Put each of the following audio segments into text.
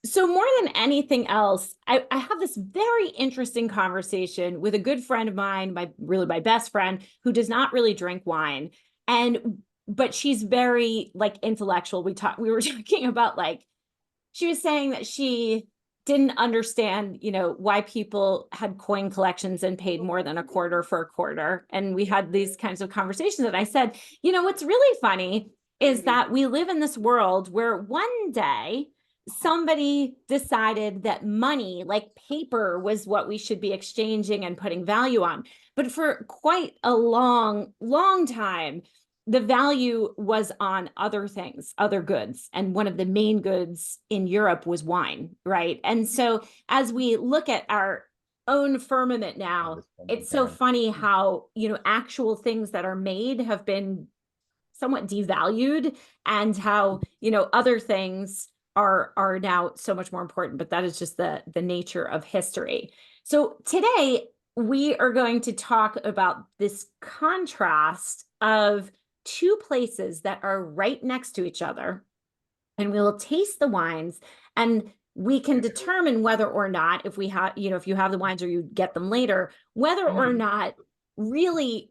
So more than anything else, I have this very interesting conversation with a good friend of mine, my best friend, who does not really drink wine. And but she's very like intellectual. We were talking about like she was saying that she didn't understand, why people had coin collections and paid more than a quarter for a quarter. And we had these kinds of conversations. And I said, what's really funny is that we live in this world where one day somebody decided that money, like paper, was what we should be exchanging and putting value on. But for quite a long, long time, the value was on other things, other goods. And one of the main goods in Europe was wine, right? And so as we look at our own firmament now, it's so funny how, actual things that are made have been somewhat devalued, and how, other things are now so much more important. But that is just the nature of history. So today we are going to talk about this contrast of two places that are right next to each other, and we will taste the wines, and we can determine whether or not, if we have, if you have the wines or you get them later, whether or not really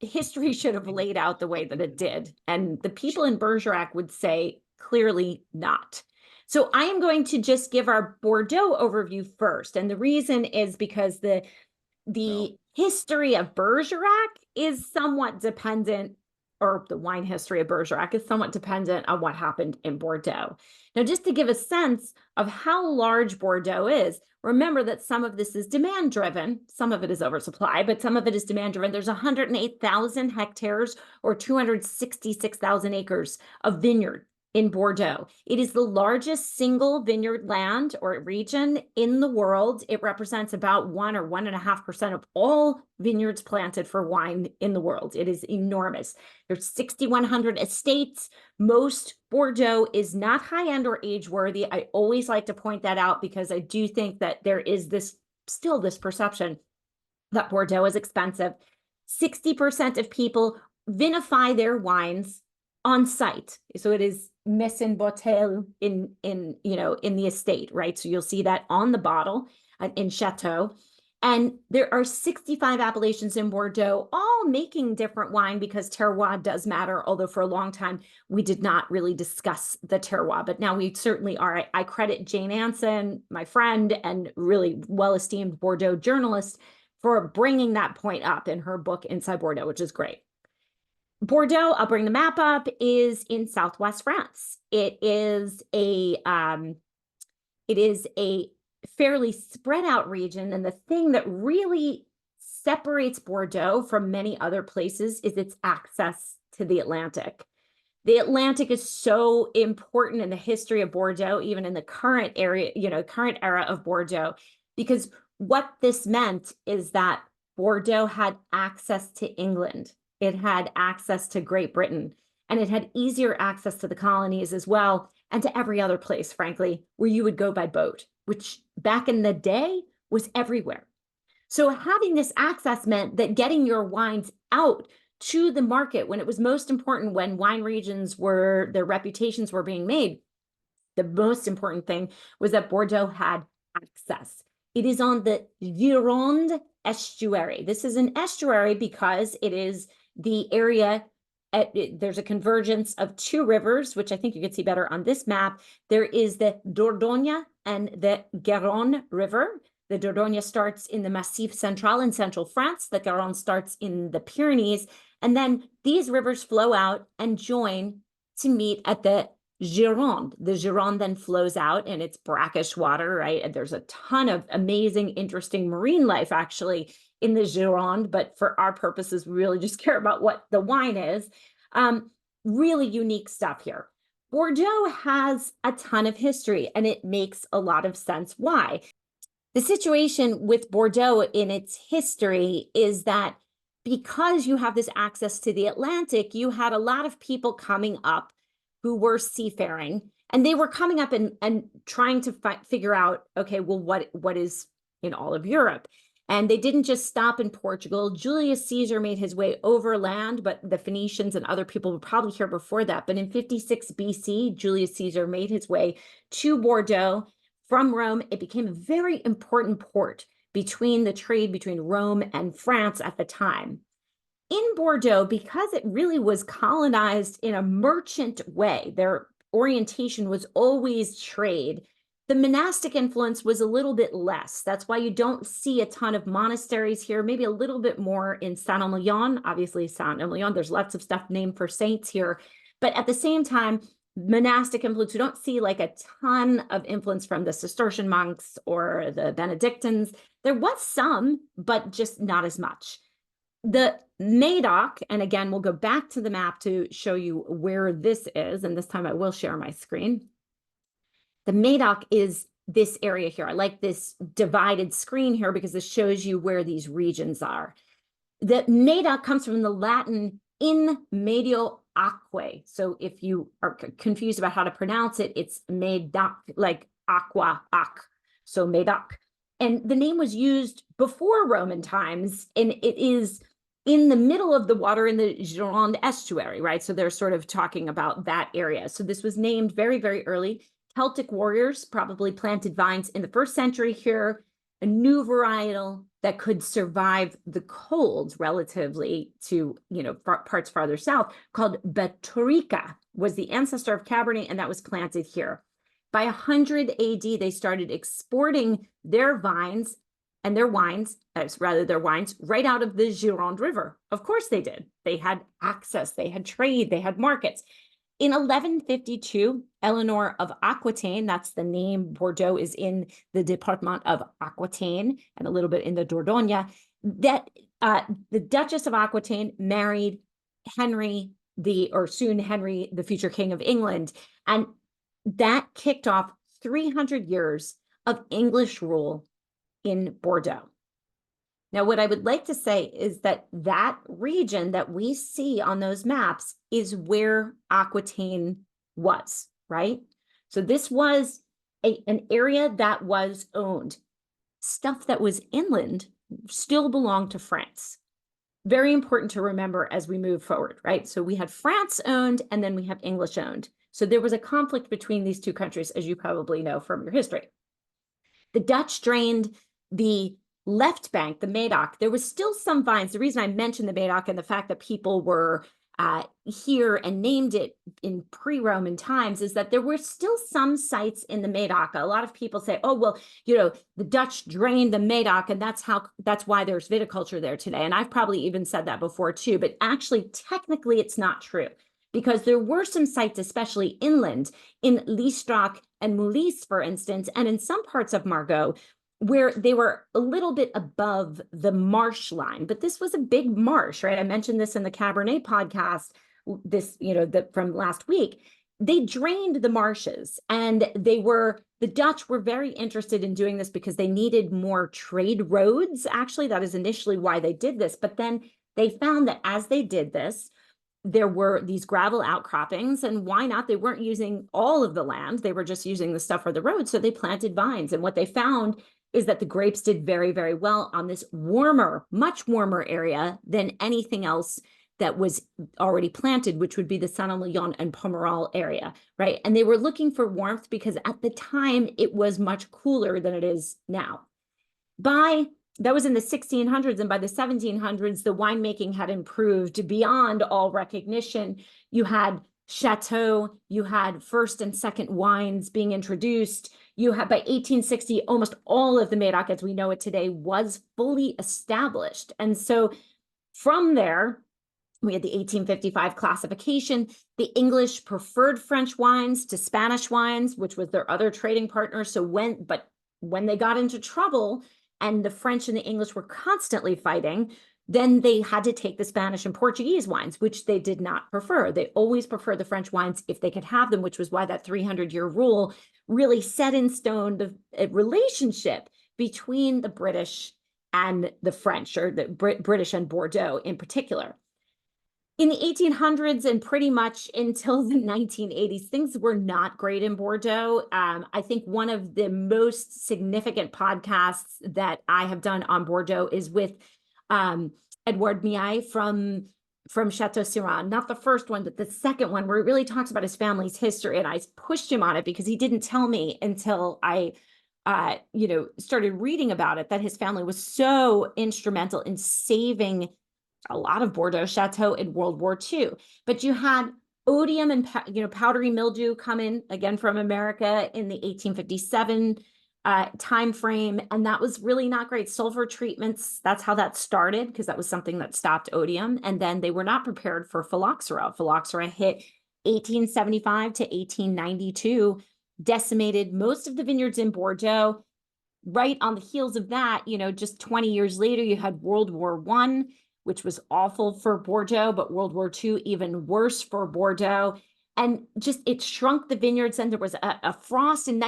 history should have laid out the way that it did. And the people in Bergerac would say clearly not. So I am going to just give our Bordeaux overview first. And the reason is because the history of Bergerac is somewhat dependent, or the wine history of Bergerac is somewhat dependent on what happened in Bordeaux. Now, just to give a sense of how large Bordeaux is, remember that some of this is demand driven, some of it is oversupply, but some of it is demand driven. There's 108,000 hectares or 266,000 acres of vineyard in Bordeaux. It is the largest single vineyard land or region in the world. It represents about 1 or 1.5% of all vineyards planted for wine in the world. It is enormous. There's 6,100 estates. Most Bordeaux is not high-end or age-worthy. I always like to point that out because I do think that there is still this perception that Bordeaux is expensive. 60% of people vinify their wines on site. So it is mise en bouteille in the estate, right? So you'll see that on the bottle in Chateau. And there are 65 appellations in Bordeaux, all making different wine because terroir does matter. Although for a long time, we did not really discuss the terroir, but now we certainly are. I credit Jane Anson, my friend and really well-esteemed Bordeaux journalist, for bringing that point up in her book, Inside Bordeaux, which is great. Bordeaux, I'll bring the map up, is in Southwest France. It is a fairly spread out region. And the thing that really separates Bordeaux from many other places is its access to the Atlantic. The Atlantic is so important in the history of Bordeaux, even in the current era of Bordeaux, because what this meant is that Bordeaux had access to England. It had access to Great Britain, and it had easier access to the colonies as well, and to every other place, frankly, where you would go by boat, which back in the day was everywhere. So having this access meant that getting your wines out to the market when it was most important, when wine regions their reputations were being made, the most important thing was that Bordeaux had access. It is on the Gironde estuary. This is an estuary because it is the area there's a convergence of two rivers, which I think you can see better on this map. There is the Dordogne and the Garonne River. The Dordogne starts in the Massif Central in central France. The Garonne starts in the Pyrenees. And then these rivers flow out and join to meet at the Gironde. The Gironde then flows out in its brackish water, right? And there's a ton of amazing, interesting marine life actually in the Gironde, but for our purposes, we really just care about what the wine is. Really unique stuff here. Bordeaux has a ton of history, and it makes a lot of sense why. The situation with Bordeaux in its history is that because you have this access to the Atlantic, you had a lot of people coming up who were seafaring, and they were coming up and trying to figure out, okay, well, what is in all of Europe? And they didn't just stop in Portugal. Julius Caesar made his way overland, but the Phoenicians and other people were probably here before that. But in 56 BC, Julius Caesar made his way to Bordeaux from Rome. It became a very important port between the trade between Rome and France at the time. In Bordeaux, because it really was colonized in a merchant way, their orientation was always trade. The monastic influence was a little bit less. That's why you don't see a ton of monasteries here, maybe a little bit more in Saint-Emilion. Obviously, Saint-Emilion, there's lots of stuff named for saints here. But at the same time, monastic influence, we don't see like a ton of influence from the Cistercian monks or the Benedictines. There was some, but just not as much. The Médoc, and again, we'll go back to the map to show you where this is, and this time I will share my screen. The Médoc is this area here. I like this divided screen here because it shows you where these regions are. The Médoc comes from the Latin in medio aquae. So if you are confused about how to pronounce it, it's Médoc, like aqua, ac. So Médoc. And the name was used before Roman times, and it is in the middle of the water in the Gironde estuary, right? So they're sort of talking about that area. So this was named very, very early. Celtic warriors probably planted vines in the 1st century here, a new varietal that could survive the cold relatively to, parts farther south, called Bergerac, was the ancestor of Cabernet, and that was planted here. By 100 AD, they started exporting their vines and their wines, their wines, right out of the Gironde River. Of course they did. They had access, they had trade, they had markets. In 1152, Eleanor of Aquitaine, that's the name, Bordeaux is in the department of Aquitaine and a little bit in the Dordogne, that the Duchess of Aquitaine married Henry, soon Henry, the future King of England. And that kicked off 300 years of English rule in Bordeaux. Now, what I would like to say is that that region that we see on those maps is where Aquitaine was, right? So this was an area that was owned. Stuff that was inland still belonged to France. Very important to remember as we move forward, right? So we had France owned, and then we have English owned. So there was a conflict between these two countries, as you probably know from your history. The Dutch drained the left bank, the Médoc. There was still some vines. The reason I mentioned the Médoc and the fact that people were here and named it in pre-Roman times is that there were still some sites in the Médoc. A lot of people say, oh, well, the Dutch drained the Médoc, and that's why there's viticulture there today. And I've probably even said that before too, but actually, technically, it's not true, because there were some sites, especially inland, in Liestrock and Moulis, for instance, and in some parts of Margaux, where they were a little bit above the marsh line. But this was a big marsh, right? I mentioned this in the Cabernet podcast, from last week. They drained the marshes, and the Dutch were very interested in doing this because they needed more trade roads. Actually, that is initially why they did this. But then they found that as they did this, there were these gravel outcroppings, and why not? They weren't using all of the land. They were just using the stuff for the road. So they planted vines. And what they found is that the grapes did very, very well on this warmer, much warmer area than anything else that was already planted, which would be the Saint-Emilion and Pomerol area, right? And they were looking for warmth because at the time it was much cooler than it is now. That was in the 1600s, and by the 1700s, the winemaking had improved beyond all recognition. You had chateau, you had first and second wines being introduced. You had, by 1860, almost all of the Médoc as we know it today was fully established. And so from there, we had the 1855 classification. The English preferred French wines to Spanish wines, which was their other trading partner. But when they got into trouble and the French and the English were constantly fighting, then they had to take the Spanish and Portuguese wines, which they did not prefer. They always preferred the French wines if they could have them, which was why that 300-year rule really set in stone the relationship between the British and the French, or the British and Bordeaux in particular. In the 1800s and pretty much until the 1980s, things were not great in Bordeaux. I think one of the most significant podcasts that I have done on Bordeaux is with Edouard Miaille from Chateau Siran. Not the first one, but the second one, where he really talks about his family's history. And I pushed him on it because he didn't tell me until I started reading about it, that his family was so instrumental in saving a lot of Bordeaux Chateau in World War II. But you had odium and powdery mildew come in again from America in the 1857 time frame, and that was really not great. Sulfur treatments, that's how that started, because that was something that stopped odium. And then they were not prepared for phylloxera. Phylloxera hit 1875 to 1892, decimated most of the vineyards in Bordeaux. Right on the heels of that, just 20 years later, you had World War I, which was awful for Bordeaux, but World War II, even worse for Bordeaux. And just, it shrunk the vineyards. And there was a frost in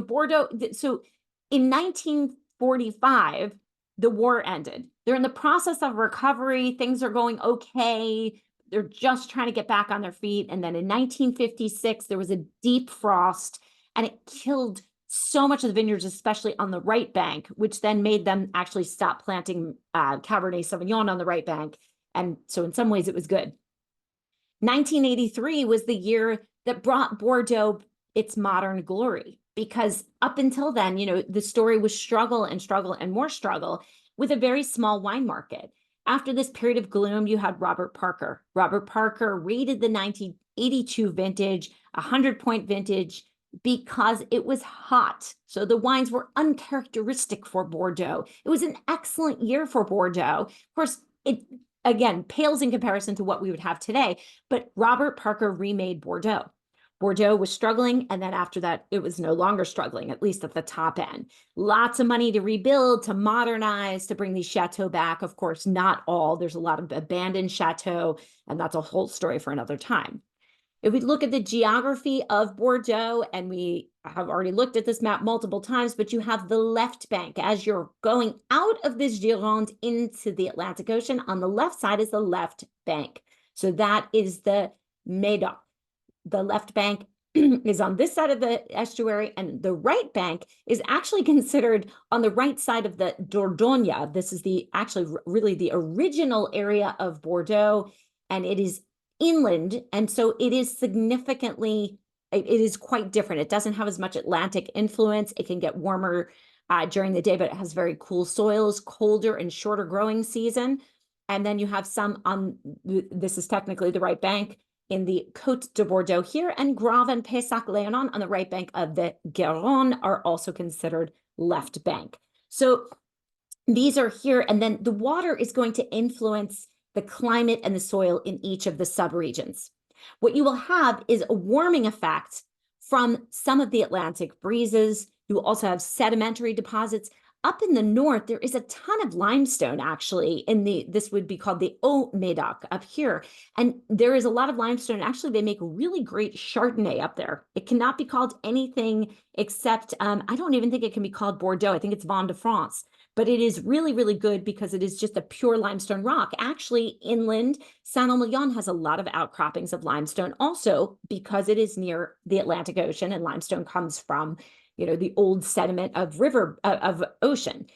Bordeaux. So in 1945, the war ended. They're in the process of recovery. Things are going okay. They're just trying to get back on their feet. And then in 1956, there was a deep frost, and it killed so much of the vineyards, especially on the right bank, which then made them actually stop planting Cabernet Sauvignon on the right bank. And so in some ways it was good. 1983 was the year that brought Bordeaux its modern glory, because up until then, the story was struggle and struggle and more struggle with a very small wine market. After this period of gloom, you had Robert Parker. Robert Parker rated the 1982 vintage, 100-point vintage, because it was hot. So the wines were uncharacteristic for Bordeaux. It was an excellent year for Bordeaux. Of course, it, again, pales in comparison to what we would have today, but Robert Parker remade Bordeaux. Bordeaux was struggling, and then after that, it was no longer struggling, at least at the top end. Lots of money to rebuild, to modernize, to bring these chateaux back. Of course, not all. There's a lot of abandoned chateaux, and that's a whole story for another time. If we look at the geography of Bordeaux, and we have already looked at this map multiple times, but you have the left bank. As you're going out of this Gironde into the Atlantic Ocean, on the left side is the left bank. So that is the Médoc. The left bank is on this side of the estuary, and the right bank is actually considered on the right side of the Dordogne. This is really the original area of Bordeaux, and it is inland, and so it is quite different. It doesn't have as much Atlantic influence. It can get warmer during the day, but it has very cool soils, colder and shorter growing season. And then you have some on, this is technically the right bank, in the Côte de Bordeaux here, and Grave and Pessac-Léognan on the right bank of the Garonne are also considered left bank. So these are here, and then the water is going to influence the climate and the soil in each of the subregions. What you will have is a warming effect from some of the Atlantic breezes. You will also have sedimentary deposits. Up in the north, there is a ton of limestone, actually, this would be called the Haut-Médoc up here. And there is a lot of limestone. Actually, they make really great Chardonnay up there. It cannot be called anything except, I don't even think it can be called Bordeaux. I think it's Vin de France. But it is really, really good because it is just a pure limestone rock. Actually, inland, Saint-Emilion has a lot of outcroppings of limestone also, because it is near the Atlantic Ocean, and limestone comes from, the old sediment of ocean.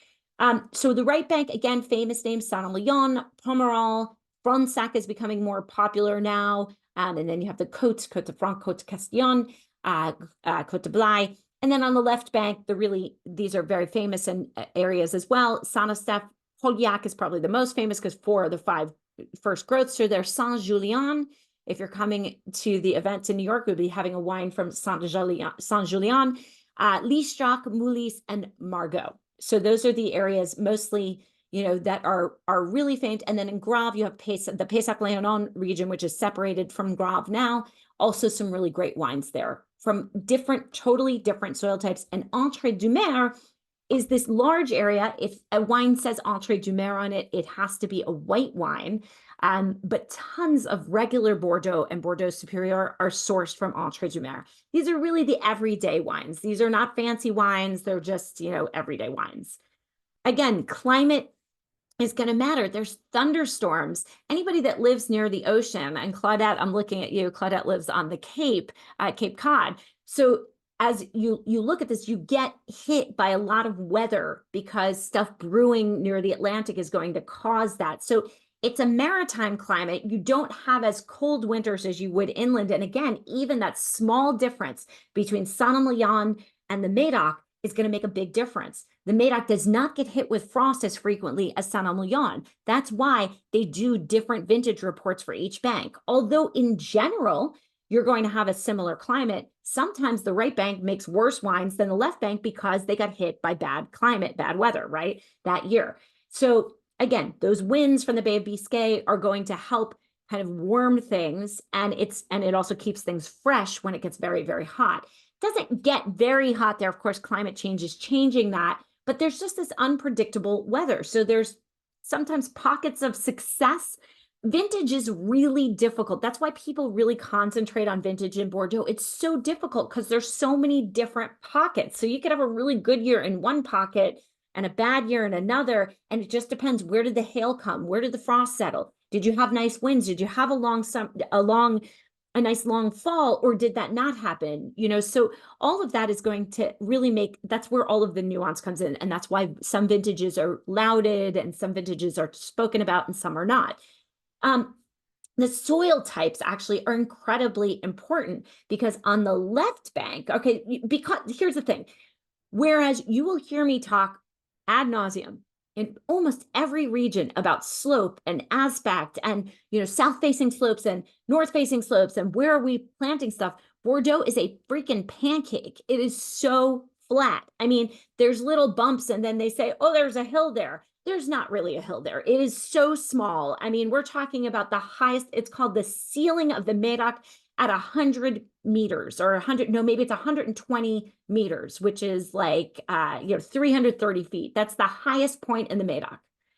So the right bank, again, famous names, Saint-Emilion, Pomerol, Fronsac is becoming more popular now. And then you have the Côte de France, Côte de Castillon, Côte de Blaye. And then on the left bank, these are very famous areas as well. Saint-Eustache, Pauillac is probably the most famous, because 4 of the 5 first growths are there. Saint-Julien, if you're coming to the event in New York, we'll be having a wine from Saint-Julien, Listrac, Moulis, and Margaux. So those are the areas mostly, that are really famed. And then in Grave, you have the Pessac-Léognan region, which is separated from Grave now. Also some really great wines there from totally different soil types. And Entrée-du-Mer is this large area. If a wine says Entrée-du-Mer on it, it has to be a white wine. But tons of regular Bordeaux and Bordeaux Supérieur are sourced from Entrée-du-Mer. These are really the everyday wines. These are not fancy wines. They're just, everyday wines. Again, climate is going to matter. There's thunderstorms. Anybody that lives near the ocean, and Claudette, I'm looking at you. Claudette lives on the Cape, Cape Cod. So as you look at this, you get hit by a lot of weather because stuff brewing near the Atlantic is going to cause that. So it's a maritime climate. You don't have as cold winters as you would inland. And again, even that small difference between Saint-Emilion and the Médoc is going to make a big difference. The Médoc does not get hit with frost as frequently as Saint-Emilion. That's why they do different vintage reports for each bank. Although in general, you're going to have a similar climate. Sometimes the right bank makes worse wines than the left bank because they got hit by bad climate, bad weather, right, that year. So again, those winds from the Bay of Biscay are going to help kind of warm things, and it also keeps things fresh when it gets very, very hot. It doesn't get very hot there. Of course, climate change is changing that, but there's just this unpredictable weather. So there's sometimes pockets of success. Vintage is really difficult. That's why people really concentrate on vintage in Bordeaux. It's so difficult because there's so many different pockets. So you could have a really good year in one pocket and a bad year in another. And it just depends. Where did the hail come? Where did the frost settle? Did you have nice winds? Did you have a nice long fall, or did that not happen? You know, so all of that is going to really make, that's where all of the nuance comes in. And that's why some vintages are lauded and some vintages are spoken about and some are not. The soil types actually are incredibly important because on the left bank, okay, because here's the thing, whereas you will hear me talk ad nauseum in almost every region about slope and aspect and, you know, south facing slopes and north facing slopes and where are we planting stuff, Bordeaux is a freaking pancake. It is so flat. I mean, there's little bumps and then they say, oh, there's a hill there. There's not really a hill there. It is so small. I mean, we're talking about the highest, it's called the ceiling of the Médoc at 100 meters or 100, no, maybe it's 120 meters, which is like, 330 feet. That's the highest point in the Médoc.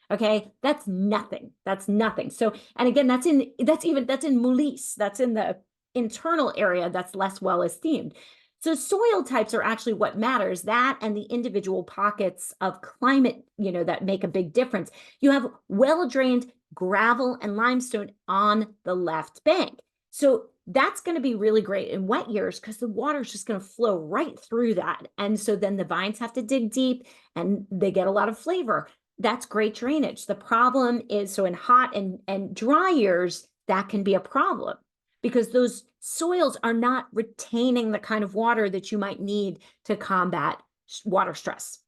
Okay. That's nothing. That's nothing. So, and again, that's in Moulis. That's in the internal area that's less well esteemed. So soil types are actually what matters, that and the individual pockets of climate, you know, that make a big difference. You have well-drained gravel and limestone on the left bank. So that's going to be really great in wet years because the water is just going to flow right through that. And so then the vines have to dig deep and they get a lot of flavor. That's great drainage. The problem is, so in hot and dry years, that can be a problem because those soils are not retaining the kind of water that you might need to combat water stress.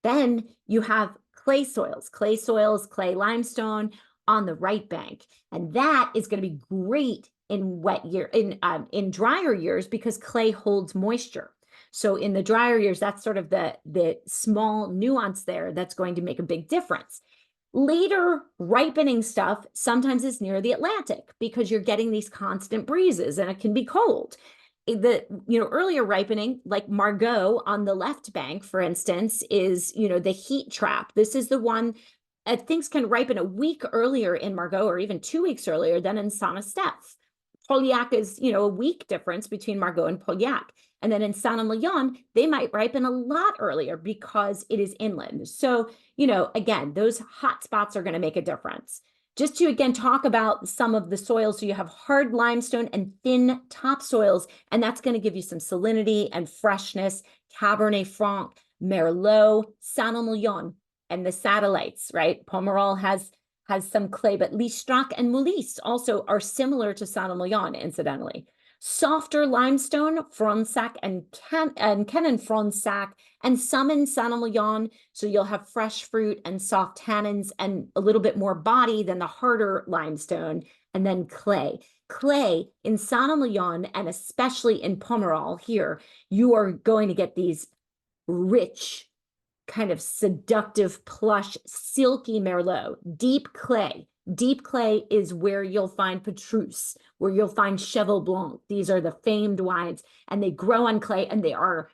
Then you have clay soils, clay limestone on the right bank. And that is going to be great in in drier years because clay holds moisture. So in the drier years, that's sort of the small nuance there that's going to make a big difference. Later ripening stuff sometimes is near the Atlantic because you're getting these constant breezes and it can be cold. Earlier ripening, like Margaux on the left bank, for instance, is, the heat trap. This is the one, things can ripen a week earlier in Margaux or even 2 weeks earlier than in Saint-Estèphe. Pauillac is, a week difference between Margaux and Pauillac. And then in Saint-Emilion, they might ripen a lot earlier because it is inland. So, again, those hot spots are going to make a difference. Just to, again, talk about some of the soils. So you have hard limestone and thin topsoils, and that's going to give you some salinity and freshness. Cabernet Franc, Merlot, Saint-Emilion, and the satellites, right? Pomerol has some clay, but Listrac and Moulis also are similar to Saint-Emilion, incidentally. Softer limestone, Fronsac and Kennen-Fronsac, and some in Saint-Emilion. So you'll have fresh fruit and soft tannins and a little bit more body than the harder limestone. And then clay. Clay in Saint-Emilion, and especially in Pomerol here, you are going to get these rich, kind of seductive, plush, silky Merlot. Deep clay. Deep clay is where you'll find Petrus, where you'll find Cheval Blanc. These are the famed wines, and they grow on clay, and they are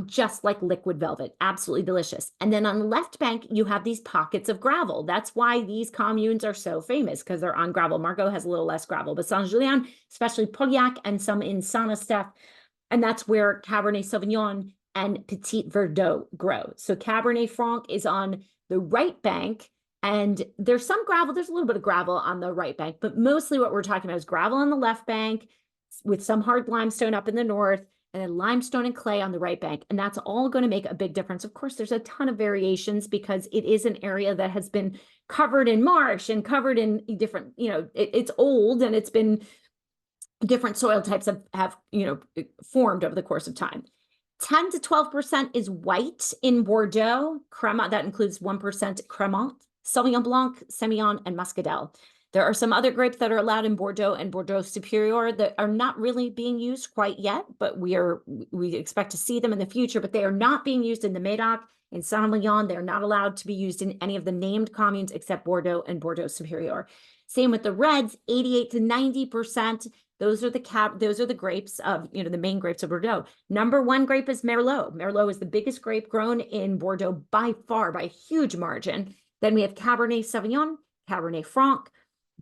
just like liquid velvet, absolutely delicious. And then on the left bank, you have these pockets of gravel. That's why these communes are so famous, because they're on gravel. Margaux has a little less gravel, but Saint-Julien, especially Pauillac, and some in Saint-Estèphe, and that's where Cabernet Sauvignon and Petit Verdot grow. So Cabernet Franc is on the right bank, And there's some gravel, there's a little bit of gravel on the right bank, but mostly what we're talking about is gravel on the left bank with some hard limestone up in the north, and then limestone and clay on the right bank. And that's all going to make a big difference. Of course, there's a ton of variations because it is an area that has been covered in marsh and covered in different, it's old, and it's been different soil types have formed over the course of time. 10 to 12% is white in Bordeaux. Cremant, that includes 1% Cremant, Sauvignon Blanc, Semillon, and Muscadel. There are some other grapes that are allowed in Bordeaux and Bordeaux Superior that are not really being used quite yet, but we expect to see them in the future, but they are not being used in the Médoc. In Saint-Emilion, they're not allowed to be used in any of the named communes except Bordeaux and Bordeaux Superior. Same with the reds, 88 to 90%. Those are the grapes of, the main grapes of Bordeaux. Number one grape is Merlot. Merlot is the biggest grape grown in Bordeaux by far, by a huge margin. Then we have Cabernet Sauvignon, Cabernet Franc,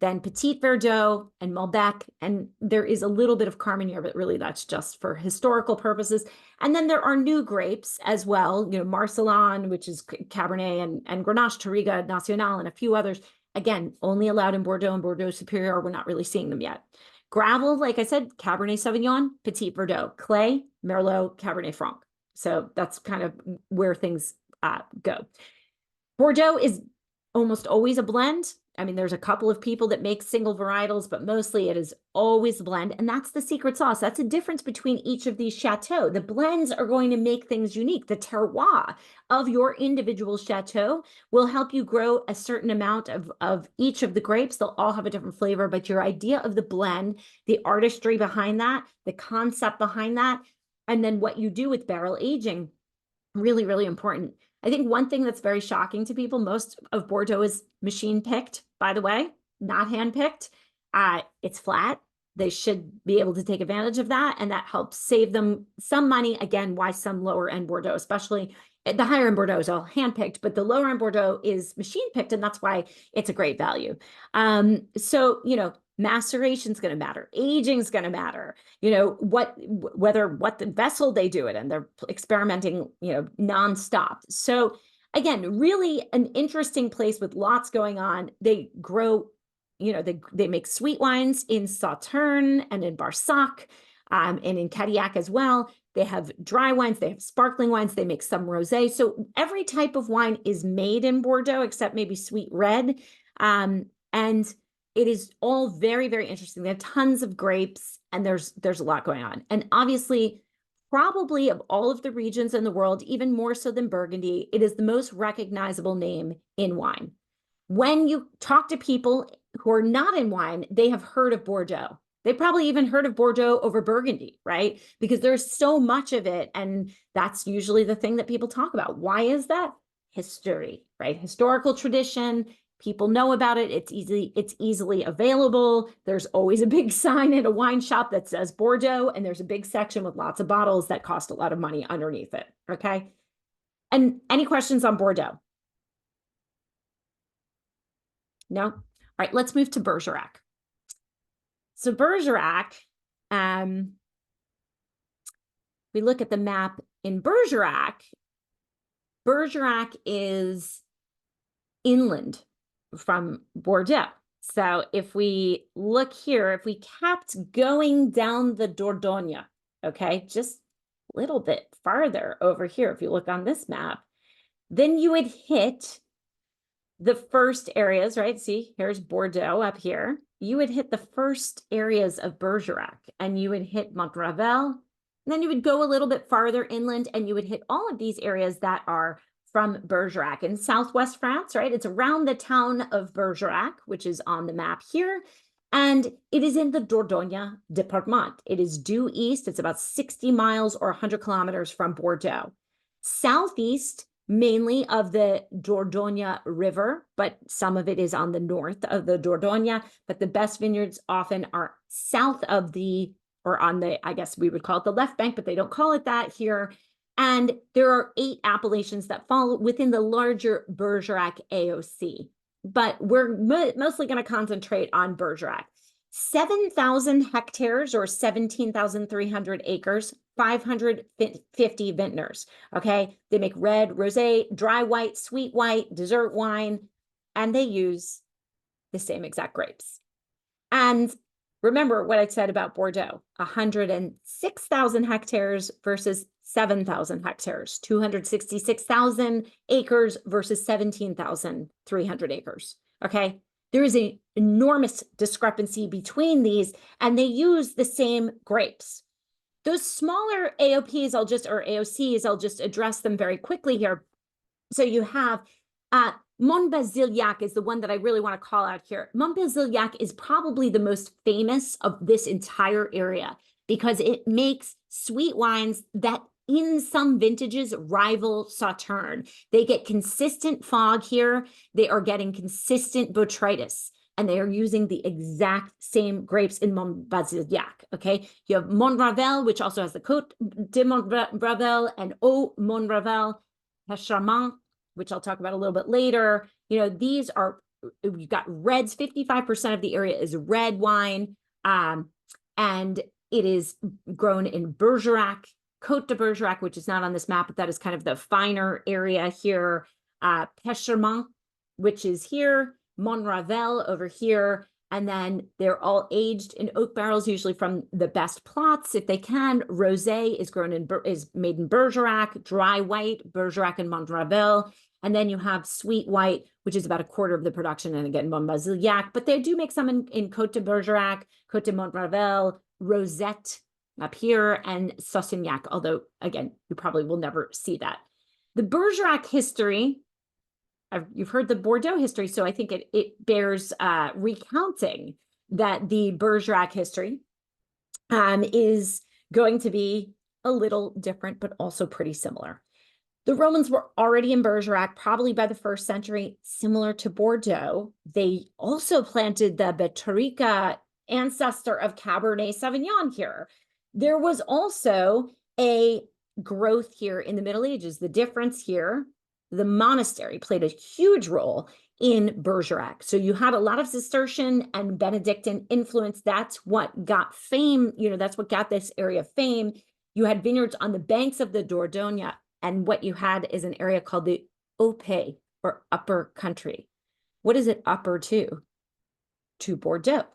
then Petit Verdot and Malbec. And there is a little bit of Carmenere, but really that's just for historical purposes. And then there are new grapes as well, Marcelin, which is Cabernet, and Grenache, Touriga, Nacional, and a few others. Again, only allowed in Bordeaux and Bordeaux Superior. We're not really seeing them yet. Gravel, like I said, Cabernet Sauvignon, Petit Verdot, clay, Merlot, Cabernet Franc. So that's kind of where things go. Bordeaux is almost always a blend. I mean, there's a couple of people that make single varietals, but mostly it is always a blend. And that's the secret sauce. That's the difference between each of these chateaux. The blends are going to make things unique. The terroir of your individual chateau will help you grow a certain amount of each of the grapes. They'll all have a different flavor, but your idea of the blend, the artistry behind that, the concept behind that, and then what you do with barrel aging, really, really important. I think one thing that's very shocking to people, most of Bordeaux is machine picked, by the way, not hand picked. It's flat. They should be able to take advantage of that. And that helps save them some money. Again, why some lower end Bordeaux, especially the higher end Bordeaux is all hand picked, but the lower end Bordeaux is machine picked. And that's why it's a great value. So, maceration is going to matter. Aging is going to matter. What the vessel they do it in. They're experimenting, nonstop. So again, really an interesting place with lots going on. They grow, they make sweet wines in Sauternes and in Barsac, and in Cadillac as well. They have dry wines, they have sparkling wines, they make some rosé. So every type of wine is made in Bordeaux, except maybe sweet red. And it is all very, very interesting. They have tons of grapes, and there's a lot going on. And obviously, probably of all of the regions in the world, even more so than Burgundy, it is the most recognizable name in wine. When you talk to people who are not in wine, they have heard of Bordeaux. They probably even heard of Bordeaux over Burgundy, right? Because there's so much of it. And that's usually the thing that people talk about. Why is that? History, right? Historical tradition. People know about it. It's easily available. There's always a big sign at a wine shop that says Bordeaux, and there's a big section with lots of bottles that cost a lot of money underneath it. Okay. And any questions on Bordeaux? No? All right, let's move to Bergerac. So Bergerac, we look at the map in Bergerac. Bergerac is inland from Bordeaux. So if we look here, if we kept going down the Dordogne, okay, just a little bit farther over here, if you look on this map, then you would hit the first areas, right? See, here's Bordeaux up here. You would hit the first areas of Bergerac, and you would hit Montravel, and then you would go a little bit farther inland, and you would hit all of these areas that are from Bergerac in southwest France, right? It's around the town of Bergerac, which is on the map here. And it is in the Dordogne department. It is due east. It's about 60 miles or 100 kilometers from Bordeaux. Southeast, mainly of the Dordogne River, but some of it is on the north of the Dordogne. But the best vineyards often are south of or on the, I guess we would call it the left bank, but they don't call it that here. And there are 8 appellations that fall within the larger Bergerac AOC. But we're mostly going to concentrate on Bergerac. 7,000 hectares or 17,300 acres, 550 vintners. Okay, they make red, rosé, dry white, sweet white, dessert wine. and they use the same exact grapes. And remember what I said about Bordeaux, 106,000 hectares versus 7,000 hectares, 266,000 acres versus 17,300 acres. Okay. There is an enormous discrepancy between these, and they use the same grapes. Those smaller AOPs, or AOCs, I'll just address them very quickly here. So you have Montbaziliac is the one that I really want to call out here. Montbaziliac is probably the most famous of this entire area because it makes sweet wines that in some vintages rival Sauterne. They get consistent fog here. They are getting consistent botrytis, and they are using the exact same grapes in Montbaziliac, okay? You have Montravel, which also has the Côte de Montravel, and Haut Montravel, Pecharmant, which I'll talk about a little bit later. You know, these are, you've got reds, 55% of the area is red wine, and it is grown in Bergerac, Côte de Bergerac, which is not on this map, but that is kind of the finer area here. Pecharmant, which is here, Montravel over here, and then they're all aged in oak barrels, usually from the best plots if they can. Rosé is made in Bergerac, dry white, Bergerac and Montravel. And then you have sweet white, which is about a quarter of the production, and again, Montbaziliac, but they do make some in Côte de Bergerac, Côte de Montravel, Rosette up here, and Saussignac, although, again, you probably will never see that. The Bergerac history, you've heard the Bordeaux history, so I think it bears recounting that the Bergerac history is going to be a little different, but also pretty similar. The Romans were already in Bergerac, probably by the 1st century, similar to Bordeaux. They also planted the Bergerac, ancestor of Cabernet Sauvignon here. There was also a growth here in the Middle Ages. The difference here, the monastery played a huge role in Bergerac. So you had a lot of Cistercian and Benedictine influence. That's what got fame, you know, that's what got this area fame. You had vineyards on the banks of the Dordogne, and what you had is an area called the Opé, or upper country. What is it upper to? To Bordeaux.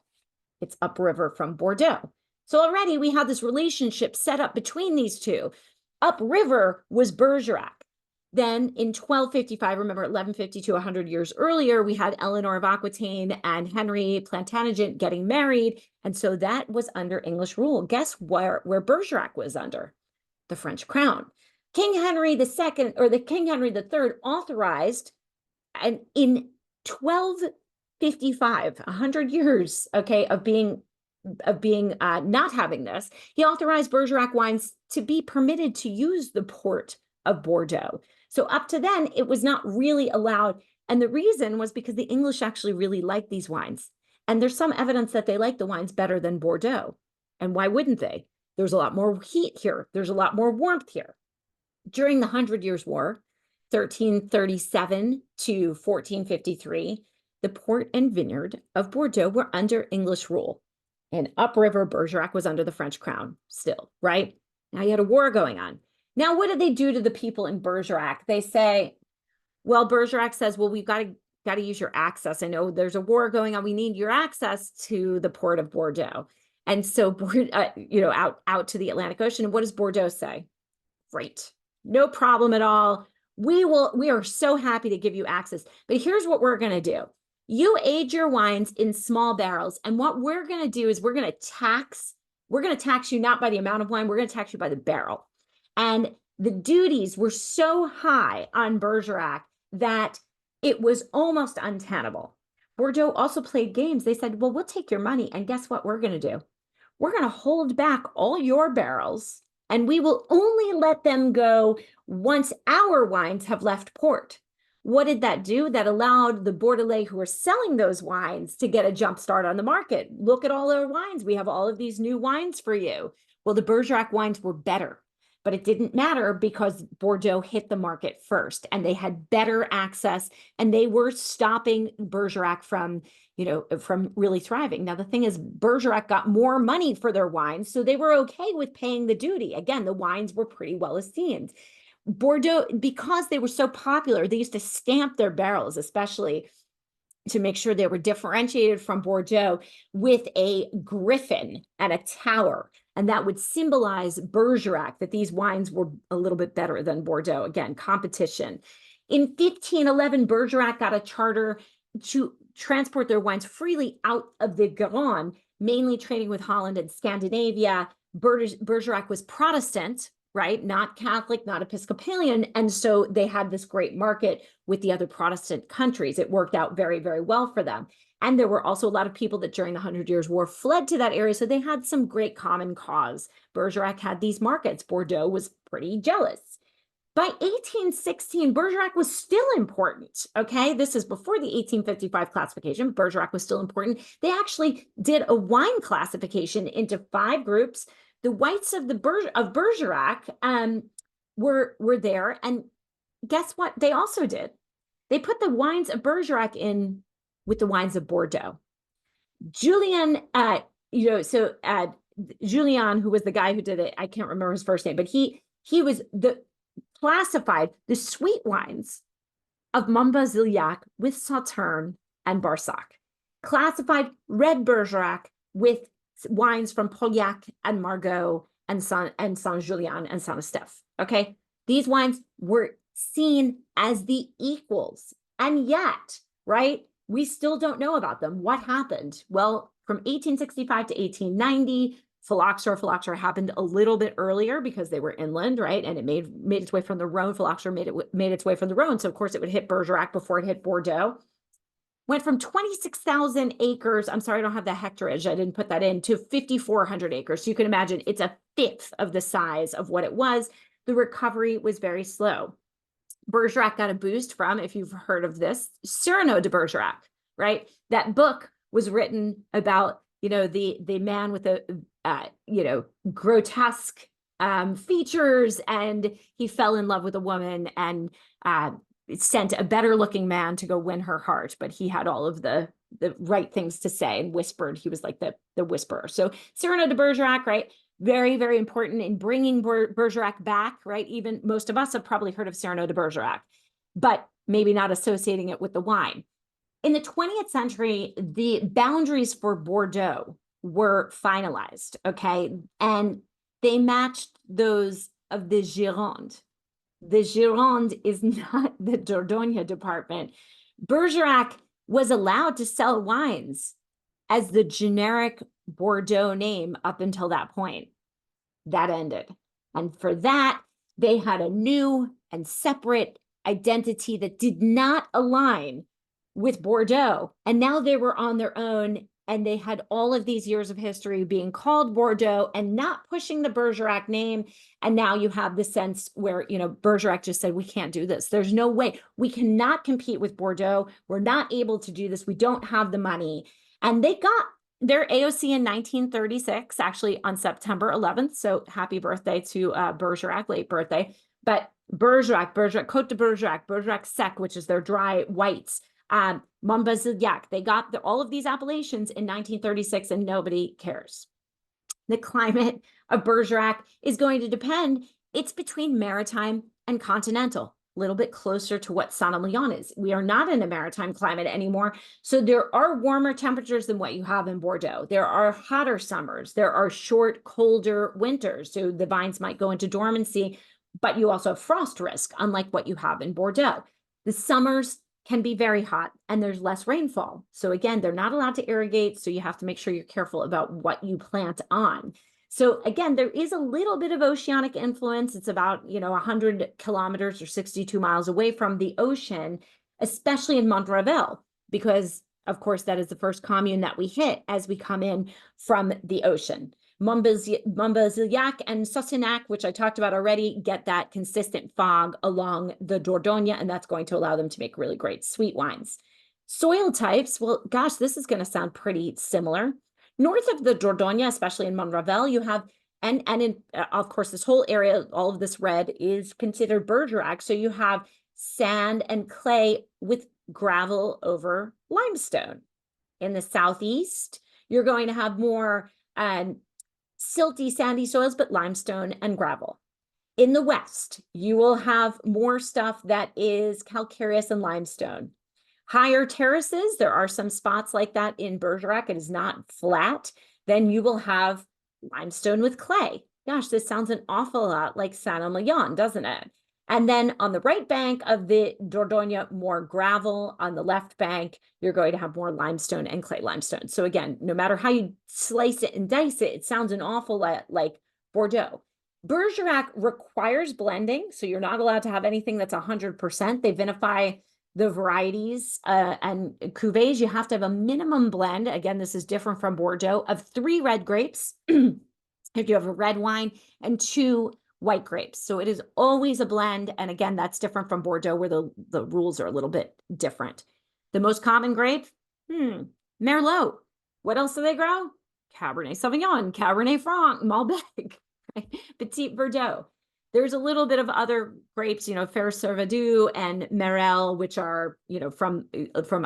It's upriver from Bordeaux. So already we had this relationship set up between these two. Upriver was Bergerac. Then in 1255, remember 1152, 100 years earlier, we had Eleanor of Aquitaine and Henry Plantagenet getting married. And so that was under English rule. Guess where Bergerac was under? The French crown. King Henry II, or the King Henry III, authorized, and in 1255, 100 years, okay, of being not having this, he authorized Bergerac wines to be permitted to use the port of Bordeaux. So up to then, it was not really allowed. And the reason was because the English actually really liked these wines. And there's some evidence that they like the wines better than Bordeaux. And why wouldn't they? There's a lot more heat here. There's a lot more warmth here. During the 100 Years' War, 1337 to 1453, the port and vineyard of Bordeaux were under English rule. And upriver Bergerac was under the French crown still, right? Now you had a war going on. Now, what did they do to the people in Bergerac? They say, well, Bergerac says, well, we've got to use your access. I know there's a war going on. We need your access to the port of Bordeaux. And so, out to the Atlantic Ocean. And what does Bordeaux say? Great. No problem at all. We are so happy to give you access. But here's what we're going to do. You age your wines in small barrels. And what we're going to do is we're going to tax you not by the amount of wine, we're going to tax you by the barrel. And the duties were so high on Bergerac that it was almost untenable. Bordeaux also played games. They said, well, we'll take your money. And guess what we're going to do? We're going to hold back all your barrels, and we will only let them go once our wines have left port. What did that do? That allowed the Bordelais who were selling those wines to get a jump start on the market. Look at all our wines. We have all of these new wines for you. Well, the Bergerac wines were better, but it didn't matter because Bordeaux hit the market first, and they had better access, and they were stopping Bergerac from really thriving. Now, the thing is, Bergerac got more money for their wines, so they were okay with paying the duty. Again, the wines were pretty well esteemed. Bordeaux, because they were so popular, they used to stamp their barrels, especially to make sure they were differentiated from Bordeaux with a griffin and a tower. And that would symbolize Bergerac, that these wines were a little bit better than Bordeaux. Again, competition. In 1511, Bergerac got a charter to transport their wines freely out of the Garonne, mainly trading with Holland and Scandinavia. Bergerac was Protestant, right? Not Catholic, not Episcopalian. And so they had this great market with the other Protestant countries. It worked out very, very well for them. And there were also a lot of people that during the 100 Years' War fled to that area. So they had some great common cause. Bergerac had these markets. Bordeaux was pretty jealous. By 1816, Bergerac was still important, okay? This is before the 1855 classification. Bergerac was still important. They actually did a wine classification into 5 groups. The whites of Bergerac were there, and guess what? They also did. They put the wines of Bergerac in with the wines of Bordeaux. Julien, Julien, who was the guy who did it, I can't remember his first name, but he was classified the sweet wines of Montbaziliac with Sauterne and Barsac, classified red Bergerac with wines from Pauillac and Margaux and Saint-Julien and Saint-Estèphe. Okay, these wines were seen as the equals, and yet, right, we still don't know about them. What happened? Well, from 1865 to 1890, phylloxera happened a little bit earlier because they were inland, right? And it made its way from the Rhone. Phylloxera made its way from the Rhone. So of course it would hit Bergerac before it hit Bordeaux. Went from 26,000 acres. I'm sorry, I don't have the hectareage. I didn't put that in, to 5,400 acres. So you can imagine it's a fifth of the size of what it was. The recovery was very slow. Bergerac got a boost from, if you've heard of this, Cyrano de Bergerac, right? That book was written about, the man with the, grotesque features, and he fell in love with a woman and sent a better looking man to go win her heart, but he had all of the right things to say and whispered. He was like the whisperer. So Cyrano de Bergerac, right? Very, very important in bringing Bergerac back, right? Even most of us have probably heard of Cyrano de Bergerac, but maybe not associating it with the wine. In the 20th century, the boundaries for Bordeaux were finalized, okay? And they matched those of the Gironde. The Gironde is not the Dordogne department. Bergerac was allowed to sell wines as the generic Bordeaux name up until that point. That ended. And for that, they had a new and separate identity that did not align with Bordeaux. And now they were on their own, and they had all of these years of history being called Bordeaux and not pushing the Bergerac name. And now you have the sense where, Bergerac just said, we can't do this. There's no way. We cannot compete with Bordeaux. We're not able to do this. We don't have the money. And they got their AOC in 1936, actually on September 11th. So happy birthday to Bergerac, late birthday. But Bergerac, Côte de Bergerac, Bergerac Sec, which is their dry whites, Montbaziliac, they got all of these appellations in 1936, and nobody cares. The climate of Bergerac is going to depend. It's between maritime and continental, a little bit closer to what Saint-Emilion is. We are not in a maritime climate anymore. So there are warmer temperatures than what you have in Bordeaux. There are hotter summers. There are short, colder winters. So the vines might go into dormancy, but you also have frost risk, unlike what you have in Bordeaux. The summers can be very hot, and there's less rainfall. So again, they're not allowed to irrigate. So you have to make sure you're careful about what you plant on. So again, there is a little bit of oceanic influence. It's about, 100 kilometers or 62 miles away from the ocean, especially in Montravel, because of course that is the first commune that we hit as we come in from the ocean. Montbaziliac and Sosignac, which I talked about already, get that consistent fog along the Dordogne, and that's going to allow them to make really great sweet wines. Soil types, well, gosh, this is going to sound pretty similar. North of the Dordogne, especially in Montravel, you have, and in, of course, this whole area, all of this red is considered Bergerac. So you have sand and clay with gravel over limestone. In the southeast, you're going to have more silty, sandy soils, but limestone and gravel. In the west, you will have more stuff that is calcareous and limestone. Higher terraces, there are some spots like that in Bergerac. It is not flat. Then you will have limestone with clay. Gosh, this sounds an awful lot like Saint-Emilion, doesn't it? And then on the right bank of the Dordogne, more gravel. On the left bank, you're going to have more limestone and clay limestone. So again, no matter how you slice it and dice it, it sounds an awful lot like Bordeaux. Bergerac requires blending, so you're not allowed to have anything that's 100%. They vinify the varieties and cuvées. You have to have a minimum blend. Again, this is different from Bordeaux, of 3 red grapes if you have a red wine, and 2 white grapes. So it is always a blend. And again, that's different from Bordeaux, where the rules are a little bit different. The most common grape, Merlot. What else do they grow? Cabernet Sauvignon, Cabernet Franc, Malbec, Petit Verdot. There's a little bit of other grapes, you know, Fer Servadou and Merel, which are, you know, from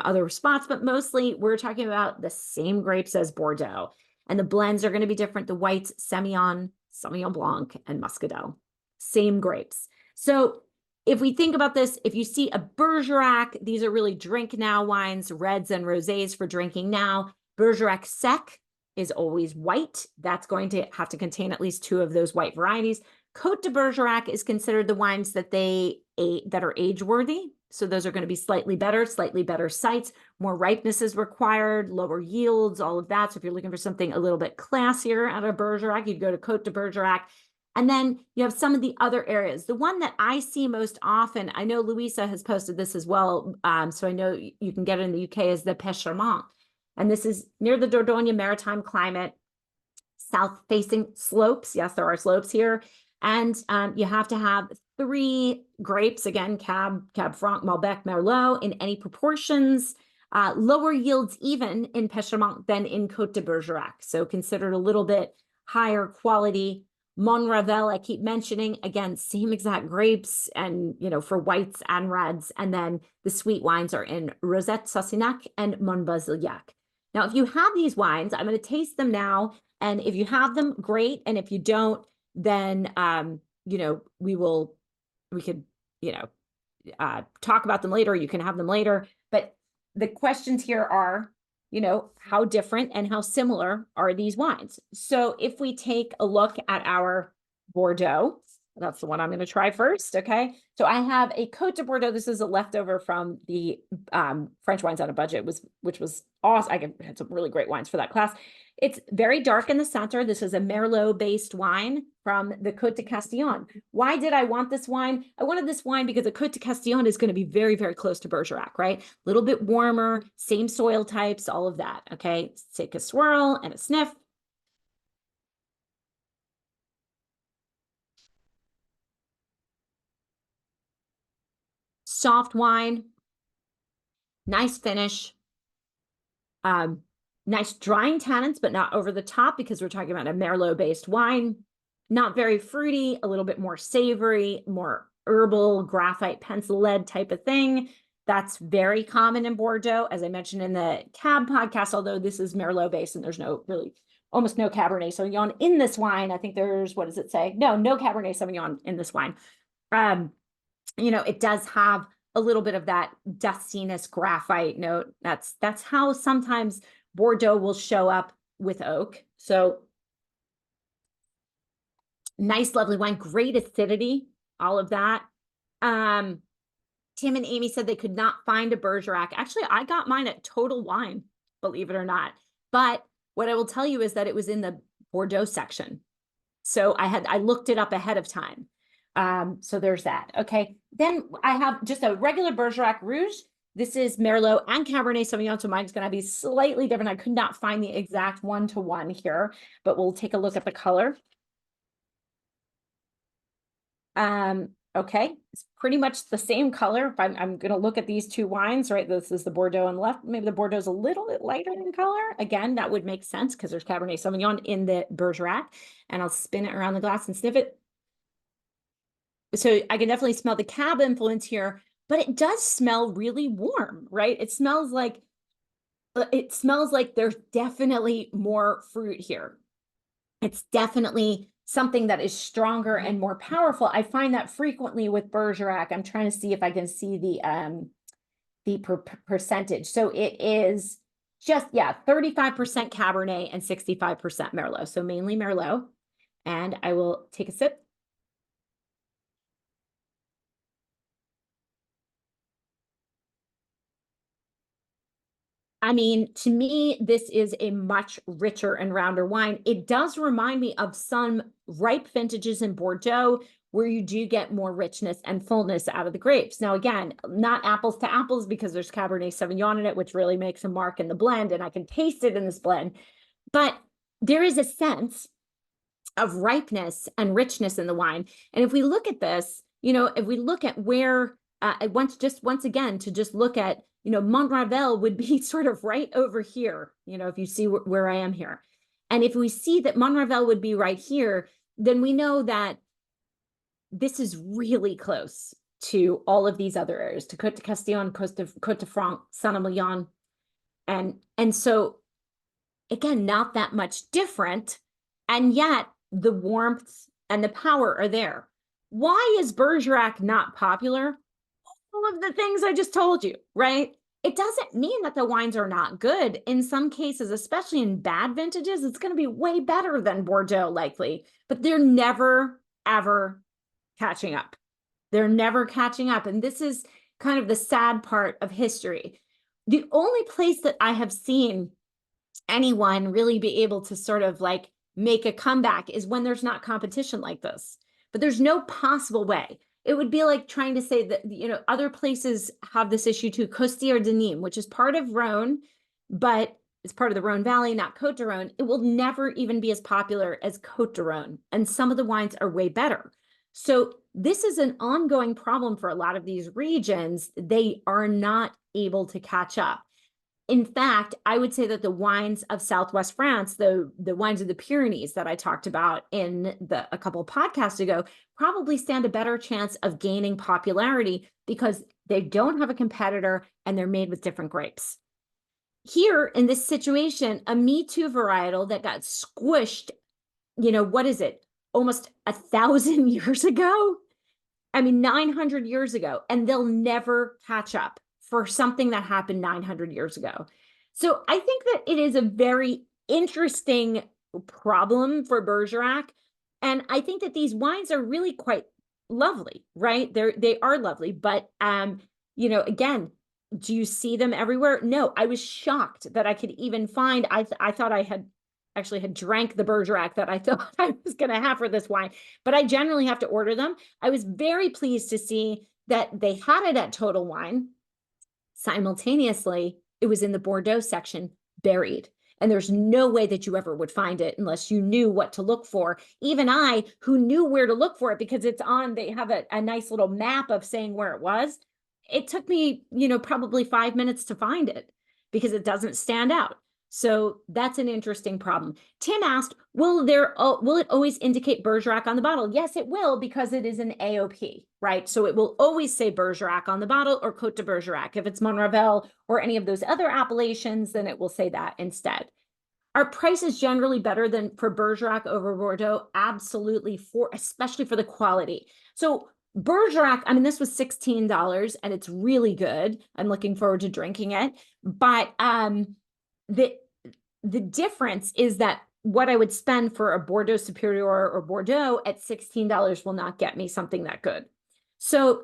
other spots, but mostly we're talking about the same grapes as Bordeaux. And the blends are going to be different. The whites, Semillon, Sauvignon Blanc, and Muscadel. Same grapes. So if we think about this, if you see a Bergerac, these are really drink now wines, reds and rosés for drinking now. Bergerac Sec is always white. That's going to have to contain at least 2 of those white varieties. Côte de Bergerac is considered the wines that are age-worthy. So those are going to be slightly better sites, more ripeness is required, lower yields, all of that. So if you're looking for something a little bit classier out of Bergerac, you'd go to Côte de Bergerac. And then you have some of the other areas. The one that I see most often, I know Louisa has posted this as well, so I know you can get it in the UK, is the Pêchement. And this is near the Dordogne maritime climate, south-facing slopes. Yes, there are slopes here. And you have to have 3 grapes, again, Cab Franc, Malbec, Merlot, in any proportions. Lower yields even in Pêchement than in Côte de Bergerac. So considered a little bit higher quality. Monravel, I keep mentioning, again, same exact grapes and, you know, for whites and reds. And then the sweet wines are in Rosette Saussignac and Montbazillac. Now, if you have these wines, I'm going to taste them now. And if you have them, great. And if you don't, then, you know, we could, you know, talk about them later. You can have them later. But the questions here are, you know, how different and how similar are these wines? So if we take a look at our Bordeaux, that's the one I'm going to try first. Okay. So I have a Côte de Bordeaux. This is a leftover from the French Wines on a Budget, which was awesome. I had some really great wines for that class. It's very dark in the center. This is a Merlot-based wine from the Côte de Castillon. Why did I want this wine? I wanted this wine because the Côte de Castillon is going to be very, very close to Bergerac, right? A little bit warmer, same soil types, all of that. Okay. Let's take a swirl and a sniff. Soft wine, nice finish, nice drying tannins, but not over the top because we're talking about a Merlot-based wine. Not very fruity, a little bit more savory, more herbal, graphite, pencil lead type of thing. That's very common in Bordeaux, as I mentioned in the Cab podcast, although this is Merlot-based and there's almost no Cabernet Sauvignon in this wine. I think there's, what does it say? No Cabernet Sauvignon in this wine. You know, it does have a little bit of that dustiness, graphite note. That's how sometimes Bordeaux will show up with oak. So nice, lovely wine, great acidity, all of that. Tim and Amy said they could not find a Bergerac. Actually, I got mine at Total Wine, believe it or not. But what I will tell you is that it was in the Bordeaux section. So I looked it up ahead of time. So there's that. Okay. Then I have just a regular Bergerac Rouge. This is Merlot and Cabernet Sauvignon. So mine's going to be slightly different. I could not find the exact 1-to-1 here, but we'll take a look at the color. Okay. It's pretty much the same color. If I'm going to look at these 2 wines, right? This is the Bordeaux on the left. Maybe the Bordeaux's a little bit lighter in color. Again, that would make sense because there's Cabernet Sauvignon in the Bergerac, and I'll spin it around the glass and sniff it. So I can definitely smell the Cab influence here, but it does smell really warm, right? It smells like there's definitely more fruit here. It's definitely something that is stronger and more powerful. I find that frequently with Bergerac. I'm trying to see if I can see the percentage. So it is just, yeah, 35% Cabernet and 65% Merlot. So mainly Merlot. And I will take a sip. I mean, to me, this is a much richer and rounder wine. It does remind me of some ripe vintages in Bordeaux where you do get more richness and fullness out of the grapes. Now, again, not apples to apples because there's Cabernet Sauvignon in it, which really makes a mark in the blend, and I can taste it in this blend. But there is a sense of ripeness and richness in the wine. And if we look at this, if we look at where, once again, to just look at, Montravel would be sort of right over here, if you see where I am here. And if we see that Montravel would be right here, then we know that this is really close to all of these other areas, to Côte de Castillon, Côte de France, Saint-Emilion. And so, again, not that much different. And yet the warmth and the power are there. Why is Bergerac not popular? All of the things I just told you, right? It doesn't mean that the wines are not good. In some cases, especially in bad vintages, it's going to be way better than Bordeaux, likely, but they're never, ever catching up. They're never catching up. And this is kind of the sad part of history. The only place that I have seen anyone really be able to sort of like make a comeback is when there's not competition like this. But there's no possible way. It would be like trying to say that, other places have this issue too. Costières de Nîmes, which is part of Rhône, but it's part of the Rhône Valley, not Côte de Rhône. It will never even be as popular as Côte de Rhône. And some of the wines are way better. So this is an ongoing problem for a lot of these regions. They are not able to catch up. In fact, I would say that the wines of Southwest France, the wines of the Pyrenees that I talked about in a couple of podcasts ago, probably stand a better chance of gaining popularity because they don't have a competitor and they're made with different grapes. Here in this situation, a Me Too varietal that got squished, what is it? Almost 1,000 years ago? I mean, 900 years ago, and they'll never catch up for something that happened 900 years ago. So I think that it is a very interesting problem for Bergerac. And I think that these wines are really quite lovely, right? They are lovely, but again, do you see them everywhere? No, I was shocked that I could even find, I thought I had drank the Bergerac that I thought I was going to have for this wine, but I generally have to order them. I was very pleased to see that they had it at Total Wine. Simultaneously, it was in the Bordeaux section, buried. And there's no way that you ever would find it unless you knew what to look for. Even I, who knew where to look for it because they have a nice little map of saying where it was. It took me, probably 5 minutes to find it because it doesn't stand out. So that's an interesting problem. Tim asked, will it always indicate Bergerac on the bottle? Yes, it will, because it is an AOP, right? So it will always say Bergerac on the bottle or Côte de Bergerac. If it's Montravel or any of those other appellations, then it will say that instead. Are prices generally better than for Bergerac over Bordeaux? Absolutely, especially for the quality. So Bergerac, I mean, this was $16 and it's really good. I'm looking forward to drinking it. But the difference is that what I would spend for a Bordeaux Superior or Bordeaux at $16 will not get me something that good. So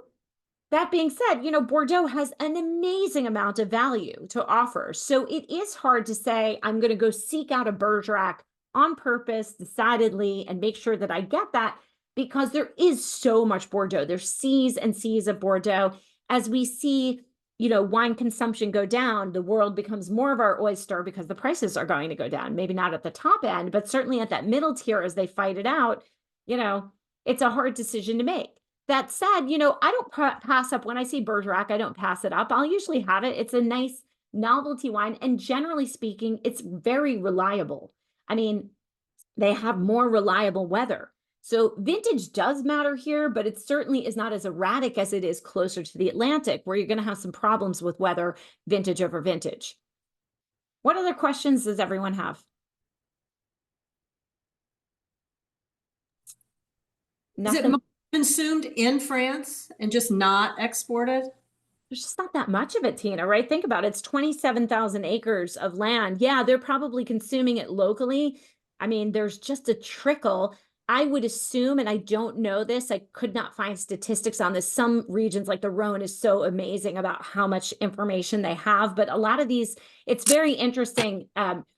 that being said, Bordeaux has an amazing amount of value to offer. So it is hard to say, I'm going to go seek out a Bergerac on purpose, decidedly, and make sure that I get that, because there is so much Bordeaux. There's seas and seas of Bordeaux. As we see, wine consumption go down, the world becomes more of our oyster because the prices are going to go down. Maybe not at the top end, but certainly at that middle tier as they fight it out, it's a hard decision to make. That said, I don't pass up when I see Bergerac, I don't pass it up. I'll usually have it. It's a nice novelty wine. And generally speaking, it's very reliable. I mean, they have more reliable weather. So vintage does matter here, but it certainly is not as erratic as it is closer to the Atlantic, where you're going to have some problems with weather, vintage over vintage. What other questions does everyone have? Is it consumed in France and just not exported? there's just not that much of it, Tina, right? Think about it. It's 27,000 acres of land. Yeah, they're probably consuming it locally. I mean, there's just a trickle. I would assume, and I don't know this, I could not find statistics on this. Some regions like the Rhone is so amazing about how much information they have, but a lot of these, it's very interesting.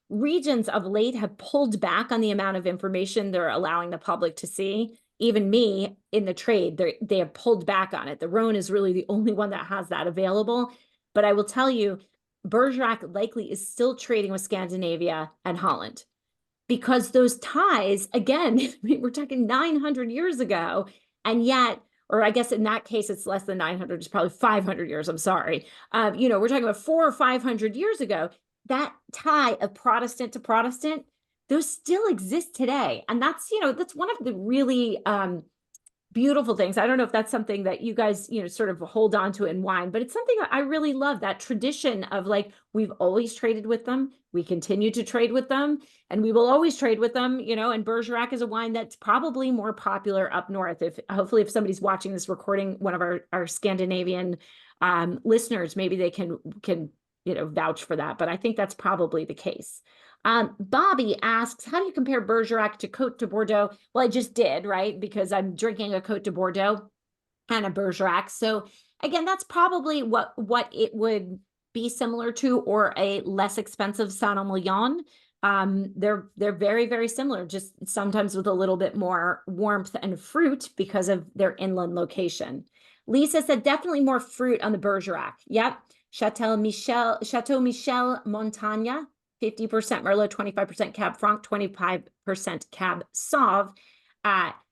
Regions of late have pulled back on the amount of information they're allowing the public to see. Even me in the trade, they have pulled back on it. The Rhone is really the only one that has that available. But I will tell you, Bergerac likely is still trading with Scandinavia and Holland, because those ties, again, we're talking 900 years ago, and yet, or I guess in that case, it's less than 900, it's probably 500 years, I'm sorry. We're talking about 400 or 500 years ago, that tie of Protestant to Protestant, those still exist today. And that's, that's one of the really beautiful things. I don't know if that's something that you guys, sort of hold on to in wine, but it's something I really love, that tradition of like, we've always traded with them. We continue to trade with them, and we will always trade with them, and Bergerac is a wine that's probably more popular up north. Hopefully if somebody's watching this recording, one of our Scandinavian listeners, maybe they can vouch for that, but I think that's probably the case. Bobby asks, how do you compare Bergerac to Côte de Bordeaux? Well, I just did, right? Because I'm drinking a Côte de Bordeaux and a Bergerac. So again, that's probably what it would be similar to, or a less expensive Saint-Emilion. They're very, very similar, just sometimes with a little bit more warmth and fruit because of their inland location. Lisa said definitely more fruit on the Bergerac. Yep. Chateau Michel Montagne, 50% Merlot, 25% Cab Franc, 25% Cab Sauv.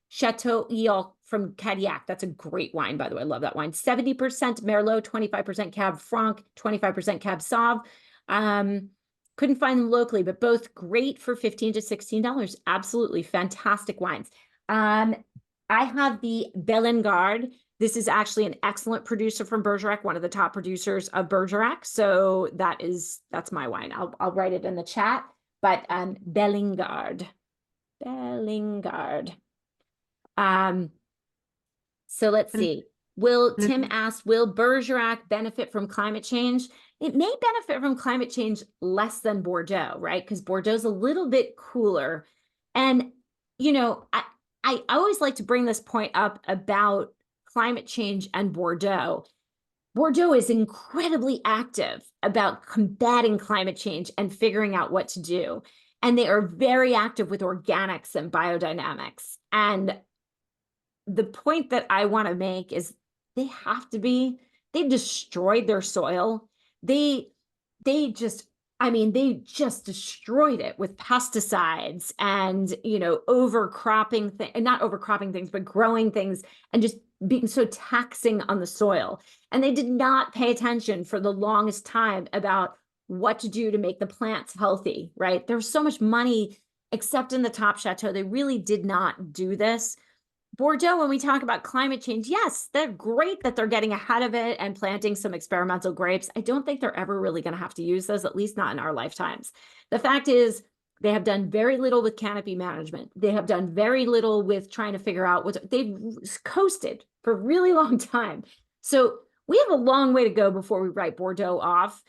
Chateau Eol from Cadillac. That's a great wine, by the way. I love that wine. 70% Merlot, 25% Cab Franc, 25% Cab Sauv. Couldn't find them locally, but both great for $15 to $16. Absolutely fantastic wines. I have the Bellegarde. This is actually an excellent producer from Bergerac, one of the top producers of Bergerac. So that's my wine. I'll write it in the chat. But Bellegarde. So let's see. Tim asked, will Bergerac benefit from climate change? It may benefit from climate change less than Bordeaux, right? Because Bordeaux's a little bit cooler. And, I always like to bring this point up about climate change and Bordeaux. Bordeaux is incredibly active about combating climate change and figuring out what to do. And they are very active with organics and biodynamics. And the point that I want to make is they destroyed their soil. They just destroyed it with pesticides and, overcropping and not overcropping things, but growing things and just being so taxing on the soil. And they did not pay attention for the longest time about what to do to make the plants healthy, right? There was so much money, except in the top chateau. They really did not do this. Bordeaux, when we talk about climate change, yes, they're great that they're getting ahead of it and planting some experimental grapes. I don't think they're ever really going to have to use those, at least not in our lifetimes. The fact is, they have done very little with canopy management. They have done very little with trying to figure out they've coasted for a really long time. So we have a long way to go before we write Bordeaux off.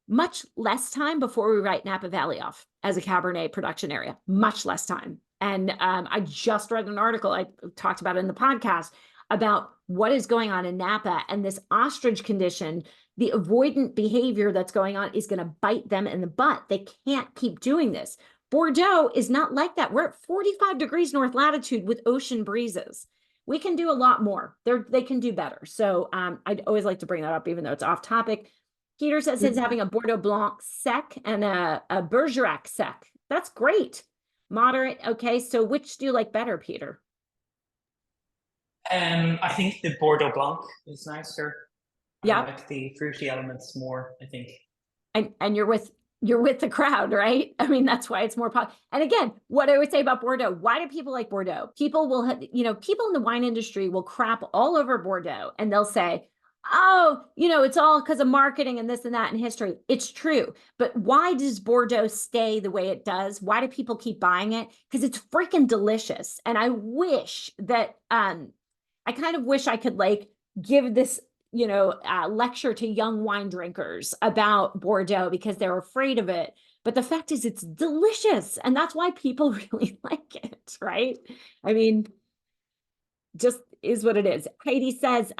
Much less time before we write Napa Valley off as a Cabernet production area. Much less time. And I just read an article, I talked about it in the podcast, about what is going on in Napa and this ostrich condition. The avoidant behavior that's going on is going to bite them in the butt. They can't keep doing this. Bordeaux is not like that. We're at 45 degrees north latitude with ocean breezes. We can do a lot more. They can do better. So I'd always like to bring that up, even though it's off topic. Peter says he's having a Bordeaux Blanc sec and a Bergerac sec. That's great. Moderate. Okay, so which do you like better, Peter? I think the Bordeaux Blanc is nicer. Yeah, I like the fruity elements more, I think. And you're with the crowd, right? I mean, that's why it's more popular. And again, what I would say about Bordeaux, why do people like Bordeaux? People will have, people in the wine industry will crap all over Bordeaux and they'll say, oh, it's all because of marketing and this and that and history. It's true. But why does Bordeaux stay the way it does? Why do people keep buying it? Because it's freaking delicious. And I wish that, I kind of wish I could give this, lecture to young wine drinkers about Bordeaux because they're afraid of it. But the fact is, it's delicious. And that's why people really like it, right? I mean, just is what it is. Heidi says,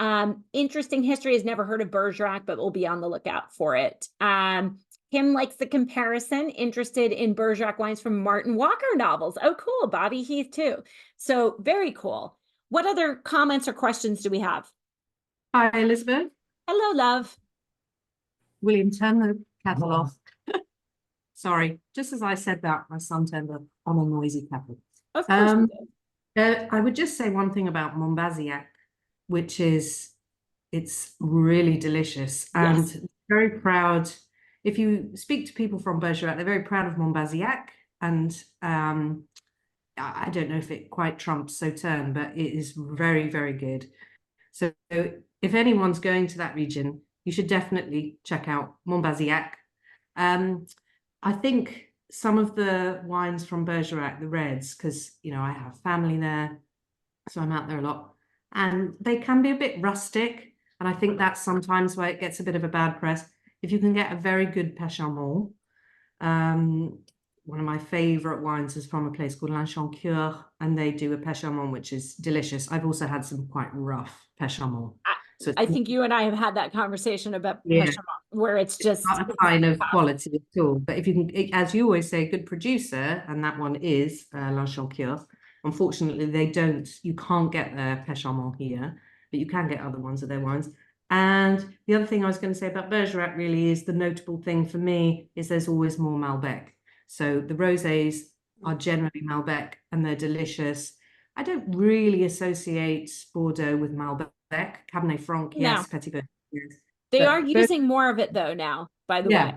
interesting history, has never heard of Bergerac, but we'll be on the lookout for it. Kim likes the comparison, interested in Bergerac wines from Martin Walker novels. Oh, cool. Bobby Heath, too. So very cool. What other comments or questions do we have? Hi, Elizabeth. Hello, love. William, turn the kettle off. Sorry, just as I said that, my son turned on a noisy kettle. Of course you did. I would just say one thing about Montbazillac, which is it's really delicious and Yes. very proud. If you speak to people from Bergerac, they're very proud of Montbazillac, and I don't know if it quite trumps Sauternes, but it is very, very good. So if anyone's going to that region, you should definitely check out Montbazillac. I think some of the wines from Bergerac, the reds, because I have family there, so I'm out there a lot, and they can be a bit rustic, and I think that's sometimes where it gets a bit of a bad press. If you can get a very good Pechamont, one of my favorite wines is from a place called L'Anchancoeur, and they do a Pechamont which is delicious. I've also had some quite rough Pechamont. So I think you and I have had that conversation about Yeah. Pechamont, where it's just not a sign of quality at all. But if you can, as you always say, a good producer, and that one is L'Anchancoeur. Unfortunately, you can't get their Pechamont here, but you can get other ones of their wines. And the other thing I was going to say about Bergerac really is the notable thing for me is there's always more Malbec. So the rosés are generally Malbec and they're delicious. I don't really associate Bordeaux with Malbec. Cabernet Franc, yes. Petit Verdot, yes. They are using more of it though now, by the way,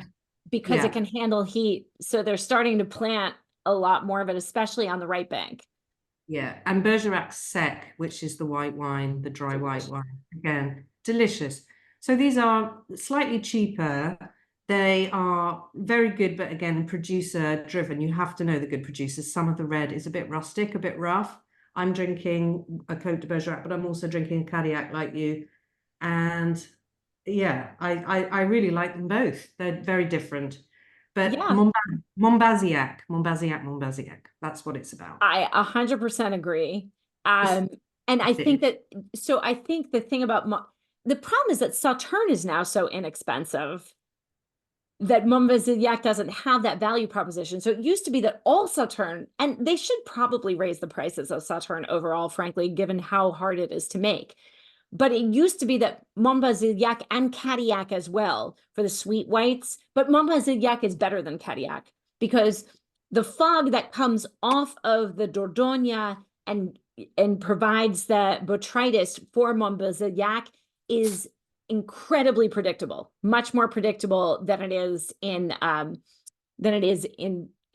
because it can handle heat. So they're starting to plant a lot more of it, especially on the right bank. Yeah, and Bergerac Sec, which is the white wine, the dry white wine, again, delicious. So these are slightly cheaper. They are very good, but again, producer driven. You have to know the good producers. Some of the red is a bit rustic, a bit rough. I'm drinking a Côte de Bergerac, but I'm also drinking a Cadillac like you. And yeah, I really like them both. They're very different. But Montbazillac, that's what it's about. I 100% agree. And I think that, so I think the thing about, the problem is that Sauternes is now so inexpensive that Montbazillac doesn't have that value proposition. So it used to be that all Sauternes, and they should probably raise the prices of Sauternes overall, frankly, given how hard it is to make. But it used to be that Montbazillac and Cadillac as well for the sweet whites, but Montbazillac is better than Cadillac because the fog that comes off of the Dordogne and provides the botrytis for Montbazillac is incredibly predictable, much more predictable than it is in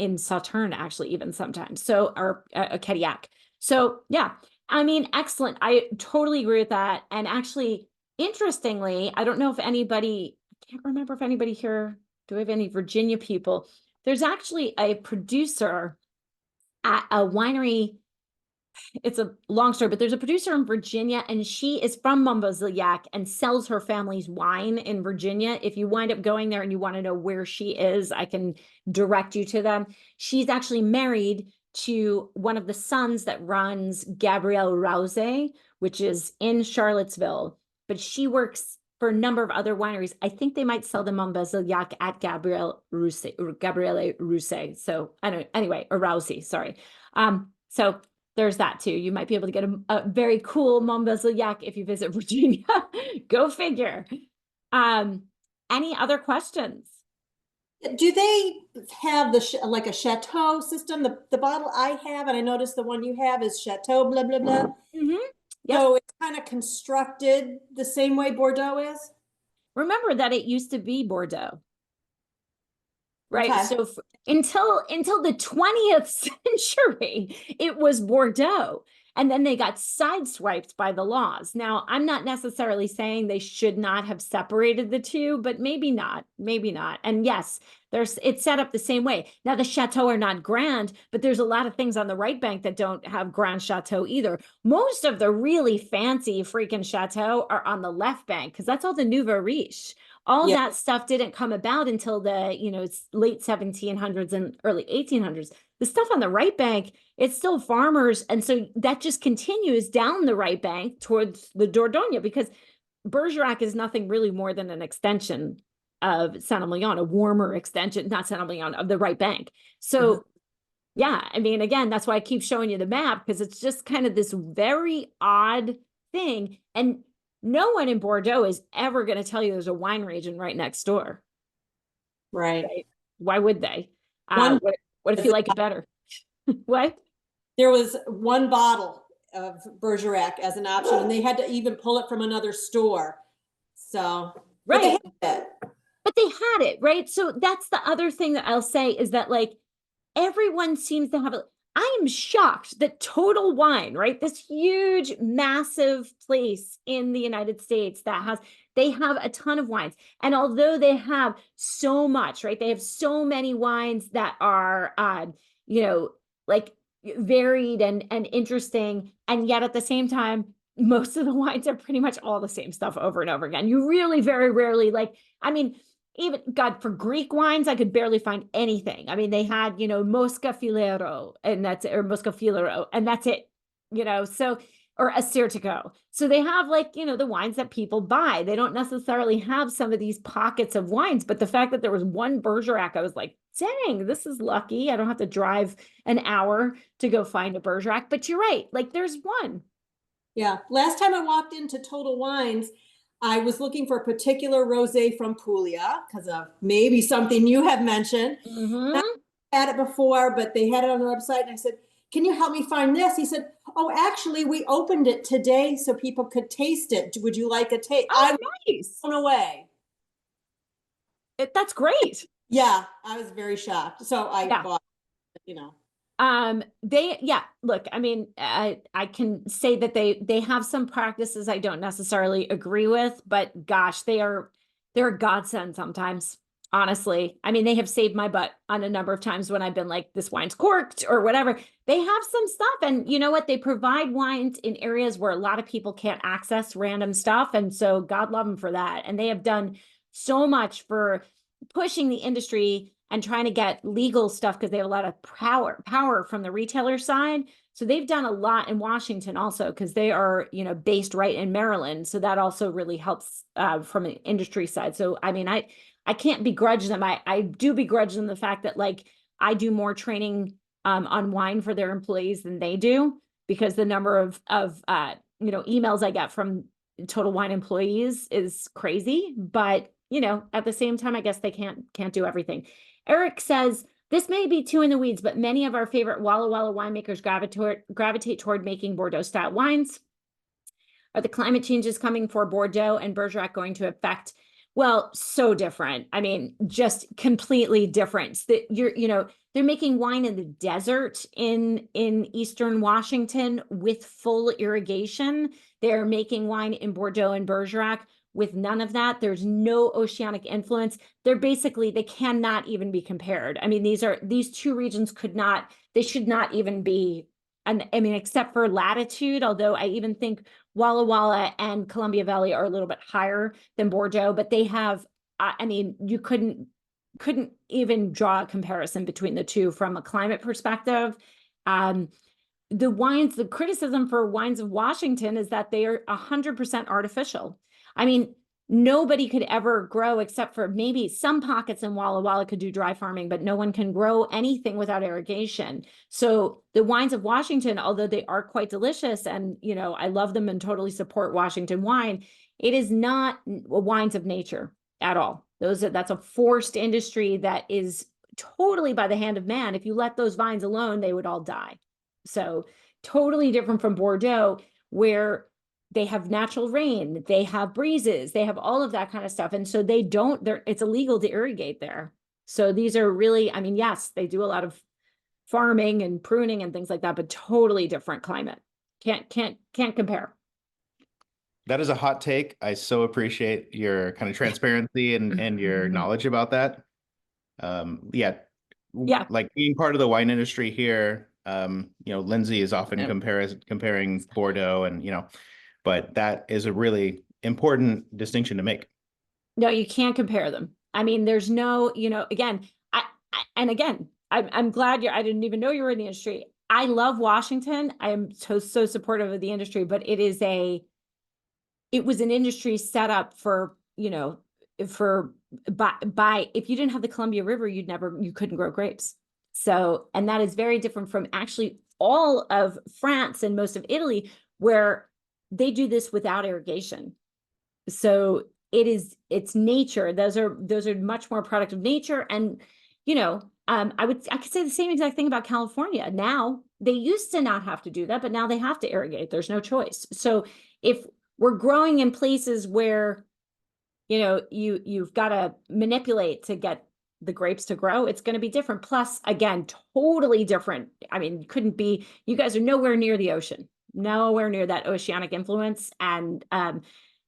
Sauternes, actually, even sometimes. So, or a Cadillac. So yeah, I mean, excellent. I totally agree with that. And actually, interestingly, I don't know if anybody, I can't remember if anybody here, do we have any Virginia people? There's actually a producer at a winery. It's a long story, but there's a producer in Virginia and she is from Montbazillac and sells her family's wine in Virginia. If you wind up going there and you want to know where she is, I can direct you to them. She's actually married to one of the sons that runs Gabriel Rousset, which is in Charlottesville, but she works for a number of other wineries. I think they might sell the Montbazillac at Gabriele Rousset. So anyway, or Rousey, sorry. So there's that too. You might be able to get a very cool Montbazillac if you visit Virginia. Go figure. Any other questions? Do they have like a chateau system? The bottle I have, and I noticed the one you have is chateau blah blah blah. Mm-hmm. Yep. So it's kind of constructed the same way Bordeaux is. Remember that it used to be Bordeaux, right? Okay. So until the 20th century, it was Bordeaux. And then they got sideswiped by the laws. Now, I'm not necessarily saying they should not have separated the two, but maybe not, maybe not. And yes, it's set up the same way. Now, the chateaux are not grand, but there's a lot of things on the right bank that don't have grand chateau either. Most of the really fancy freaking chateau are on the left bank, because that's all the nouveau riche. All Yeah. that stuff didn't come about until the, late 1700s and early 1800s. The stuff on the right bank, it's still farmers. And so that just continues down the right bank towards the Dordogne, because Bergerac is nothing really more than an extension of Saint-Emilion, a warmer extension, not Saint-Emilion, of the right bank. So yeah, I mean, again, that's why I keep showing you the map, because it's just kind of this very odd thing. And no one in Bordeaux is ever going to tell you there's a wine region right next door. Right. Why would they? One- What if you like it better? What? There was one bottle of Bergerac as an option, and they had to even pull it from another store. So, but they Right. had it. But they had it, right? So that's the other thing that I'll say is that, like, everyone seems to have it. I am shocked that Total Wine, right? This huge, massive place in the United States they have a ton of wines. And although they have so much, right? They have so many wines that are, like varied and interesting. And yet at the same time, most of the wines are pretty much all the same stuff over and over again. You really very rarely, even God, for Greek wines, I could barely find anything. I mean, they had, Mosca Filero, and that's it, or Mosca Filero, and that's it, so, or Assyrtiko. So they have, the wines that people buy. They don't necessarily have some of these pockets of wines, but the fact that there was one Bergerac, I was like, dang, this is lucky. I don't have to drive an hour to go find a Bergerac. But you're right, there's one. Yeah. Last time I walked into Total Wines, I was looking for a particular rosé from Puglia because of maybe something you have mentioned. Mm-hmm. I had it before, but they had it on their website. And I said, can you help me find this? He said, oh, actually, we opened it today so people could taste it. Would you like a taste? Oh, I was nice. blown away. That's great. Yeah, I was very shocked. So I bought it, Look, I mean, I can say that they have some practices I don't necessarily agree with, but gosh, they're a godsend sometimes, honestly. I mean, they have saved my butt on a number of times when I've been like, this wine's corked or whatever. They have some stuff, and you know what? They provide wines in areas where a lot of people can't access random stuff, and so God love them for that. And they have done so much for pushing the industry and trying to get legal stuff, because they have a lot of power from the retailer side. So they've done a lot in Washington also, because they are, based right in Maryland. So that also really helps from an industry side. So, I mean, I can't begrudge them. I do begrudge them the fact that, I do more training on wine for their employees than they do, because the number of emails I get from Total Wine employees is crazy. But, at the same time, I guess they can't do everything. Eric says, this may be too in the weeds, but many of our favorite Walla Walla winemakers gravitate toward making Bordeaux-style wines. Are the climate changes coming for Bordeaux and Bergerac going to affect? Well, so different. I mean, just completely different. They're making wine in the desert in Eastern Washington with full irrigation. They're making wine in Bordeaux and Bergerac with none of that. There's no oceanic influence. They cannot even be compared. I mean, these two regions they should not even be, except for latitude, although I even think Walla Walla and Columbia Valley are a little bit higher than Bordeaux, but they have, you couldn't even draw a comparison between the two from a climate perspective. The criticism for wines of Washington is that they are 100% artificial. I mean, nobody could ever grow, except for maybe some pockets in Walla Walla could do dry farming, but no one can grow anything without irrigation. So the wines of Washington, although they are quite delicious, and I love them and totally support Washington wine, it is not wines of nature at all. That's a forced industry that is totally by the hand of man. If you let those vines alone, they would all die. So totally different from Bordeaux, where they have natural rain, they have breezes, they have all of that kind of stuff. And so it's illegal to irrigate there. So these are really, yes, they do a lot of farming and pruning and things like that, but totally different climate, Can't compare. That is a hot take. I so appreciate your kind of transparency and your knowledge about that. Yeah, Yeah. like being part of the wine industry here, Lindsay is often comparing Bordeaux and, but that is a really important distinction to make. No, you can't compare them. I mean, there's no, again, I'm glad I didn't even know you were in the industry. I love Washington. I am so supportive of the industry, but it was an industry set up for, by if you didn't have the Columbia River, you couldn't grow grapes. So, and that is very different from actually all of France and most of Italy, where they do this without irrigation. So it's nature. Those are much more product of nature. And, I could say the same exact thing about California. Now they used to not have to do that, but now they have to irrigate. There's no choice. So if we're growing in places where, you've got to manipulate to get the grapes to grow, it's going to be different. Plus, again, totally different. I mean, you guys are nowhere near the ocean, nowhere near that oceanic influence. And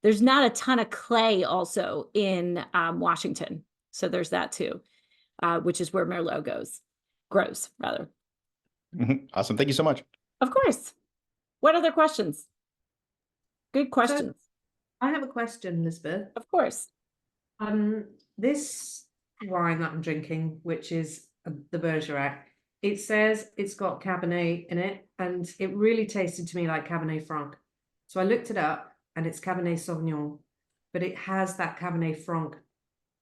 there's not a ton of clay also in Washington. So there's that too, which is where Merlot grows rather. Awesome. Thank you so much. Of course. What other questions? Good questions. So, I have a question, Elizabeth. Of course. This wine that I'm drinking, which is the Bergerac, it says it's got Cabernet in it, and it really tasted to me like Cabernet Franc. So I looked it up, and it's Cabernet Sauvignon, but it has that Cabernet Franc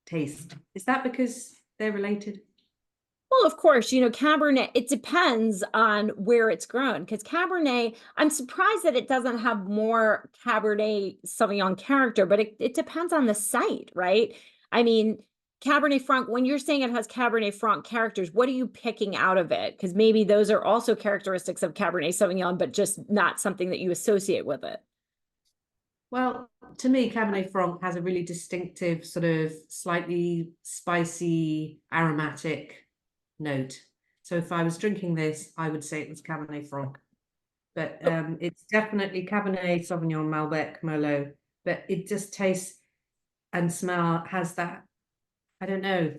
taste. Is that because they're related? Well, of course, Cabernet, it depends on where it's grown, because Cabernet, I'm surprised that it doesn't have more Cabernet Sauvignon character, but it depends on the site, right? I mean, Cabernet Franc, when you're saying it has Cabernet Franc characters, what are you picking out of it? Because maybe those are also characteristics of Cabernet Sauvignon, but just not something that you associate with it. Well, to me, Cabernet Franc has a really distinctive sort of slightly spicy, aromatic note. So if I was drinking this, I would say it was Cabernet Franc. But it's definitely Cabernet Sauvignon, Malbec, Merlot. But it just tastes and smell has that, I don't know,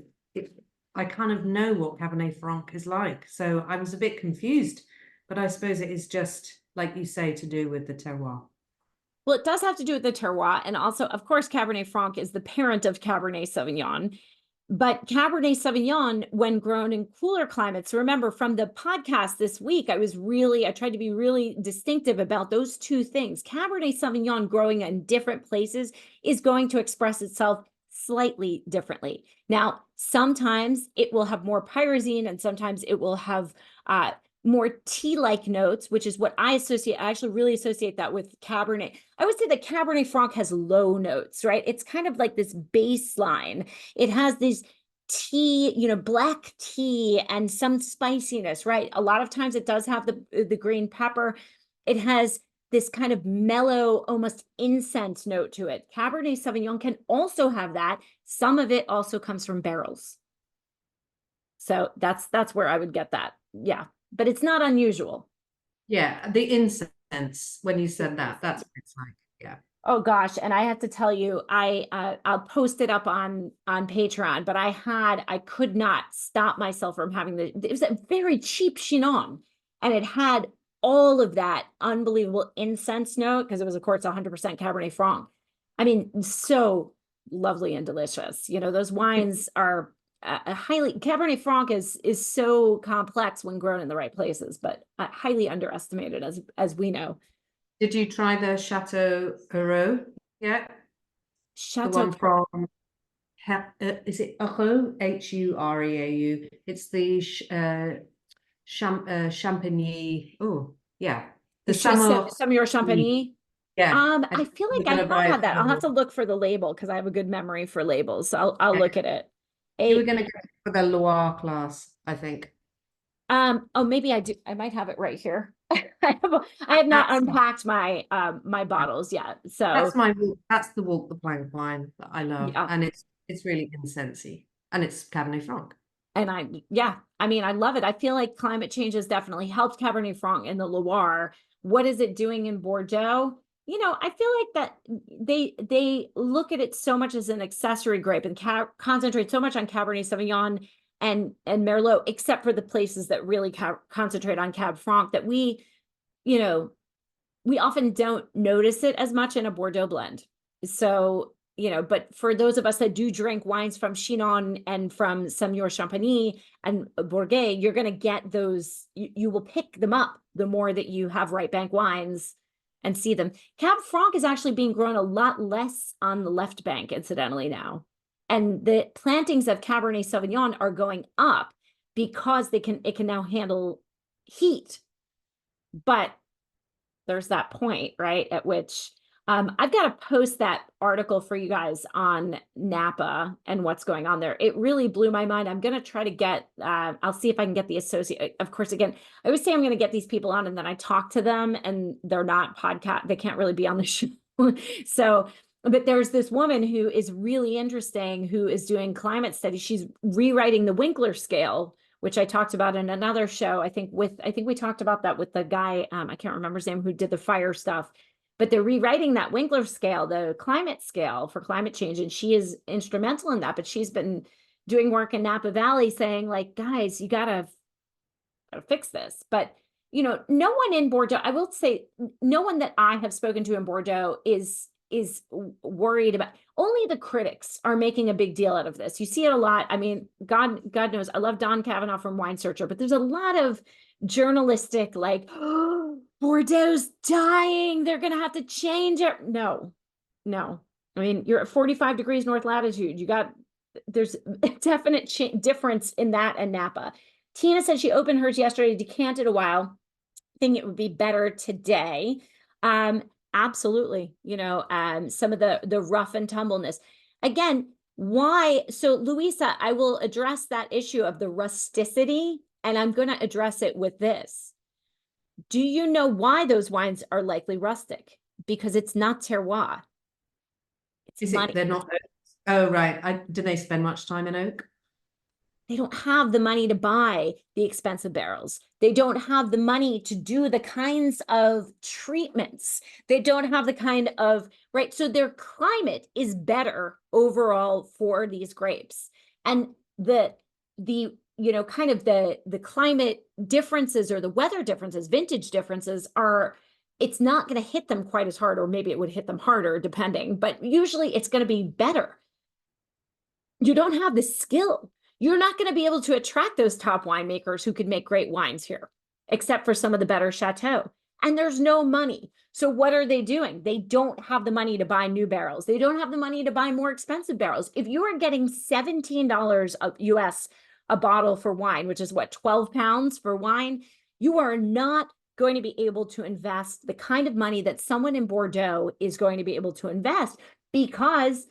I kind of know what Cabernet Franc is like. So I was a bit confused, but I suppose it is just, like you say, to do with the terroir. Well, it does have to do with the terroir. And also, of course, Cabernet Franc is the parent of Cabernet Sauvignon. But Cabernet Sauvignon, when grown in cooler climates, remember from the podcast this week, I tried to be really distinctive about those two things. Cabernet Sauvignon growing in different places is going to express itself slightly differently. Now, sometimes it will have more pyrazine and sometimes it will have more tea-like notes, which is what I associate. I actually really associate that with Cabernet. I would say that Cabernet Franc has low notes, right? It's kind of like this baseline. It has these tea, black tea and some spiciness, right? A lot of times it does have the green pepper. It has this kind of mellow, almost incense note to it. Cabernet Sauvignon can also have that. Some of it also comes from barrels. So that's where I would get that. Yeah. But it's not unusual. Yeah, the incense, when you said that, that's what it's like. Yeah. Oh gosh, and I have to tell you, I'll post it up on Patreon, but I could not stop myself from having it was a very cheap Chinon, and it had all of that unbelievable incense note because it was, of course, 100% Cabernet Franc. I mean, so lovely and delicious. Those wines are Cabernet Franc is so complex when grown in the right places, but highly underestimated as we know. Did you try the Chateau Heureux? Yeah. Chateau the one from is it Heureux? Hureau. It's the Champagny. Oh, yeah. The Saumur Champagny. Yeah. I feel like I have had that. I'll have to look for the label because I have a good memory for labels. So I'll look at it. You were going to go for the Loire class, I think. Oh, maybe I do. I might have it right here. I have not unpacked my my bottles yet. So that's the Walk the Plank wine that I love, and it's really incensey, and it's Cabernet Franc. And I mean, I love it. I feel like climate change has definitely helped Cabernet Franc in the Loire what is it doing in Bordeaux? You know, I feel like that they look at it so much as an accessory grape and concentrate so much on Cabernet Sauvignon and Merlot, except for the places that really concentrate on Cab Franc, that we, you know, we often don't notice it as much in a Bordeaux blend. So, you know, but for those of us that do drink wines from Chinon and from Semur Champagny and Bourget, you're going to get those, you will pick them up the more that you have right bank wines and see them. Cab Franc is actually being grown a lot less on the left bank, incidentally, now. And the plantings of Cabernet Sauvignon are going up because it can now handle heat. But there's that point, right, at which I've got to post that article for you guys on Napa and what's going on there. It really blew my mind. I'm going to try to get, I'll see if I can get the associate. Of course, again, I always say I'm going to get these people on and then I talk to them and they're not podcast. They can't really be on the show. So, but there's this woman who is really interesting, who is doing climate studies. She's rewriting the Winkler scale, which I talked about in another show. I think we talked about that with the guy, I can't remember his name, who did the fire stuff, but they're rewriting that Winkler scale, the climate scale for climate change. And she is instrumental in that, but she's been doing work in Napa Valley saying, like, guys, you gotta fix this. But, you know, no one in Bordeaux, I will say, no one that I have spoken to in Bordeaux is worried about. Only the critics are making a big deal out of this. You see it a lot. I mean, God knows, I love Don Cavanaugh from Wine Searcher, but there's a lot of journalistic, like, oh, Bordeaux's dying, they're gonna have to change it. No. I mean, you're at 45 degrees north latitude. There's a definite difference in that and Napa. Tina said she opened hers yesterday, decanted a while, think it would be better today. Absolutely. You know, some of the rough and tumbleness. Again, why? So Louisa, I will address that issue of the rusticity, and I'm going to address it with this. Do you know why those wines are likely rustic? Because it's not terroir. It's money. They're not. Oh, right. Did they spend much time in oak? They don't have the money to buy the expensive barrels. They don't have the money to do the kinds of treatments. They don't have the kind of, right? So their climate is better overall for these grapes. And the you know, kind of the climate differences or the weather differences, vintage differences are, it's not going to hit them quite as hard, or maybe it would hit them harder depending, but usually it's going to be better. You don't have the skill. You're not going to be able to attract those top winemakers who could make great wines here, except for some of the better chateaux. And there's no money. So what are they doing? They don't have the money to buy new barrels. They don't have the money to buy more expensive barrels. If you are getting $17 US a bottle for wine, which is what, 12 pounds for wine, you are not going to be able to invest the kind of money that someone in Bordeaux is going to be able to invest, because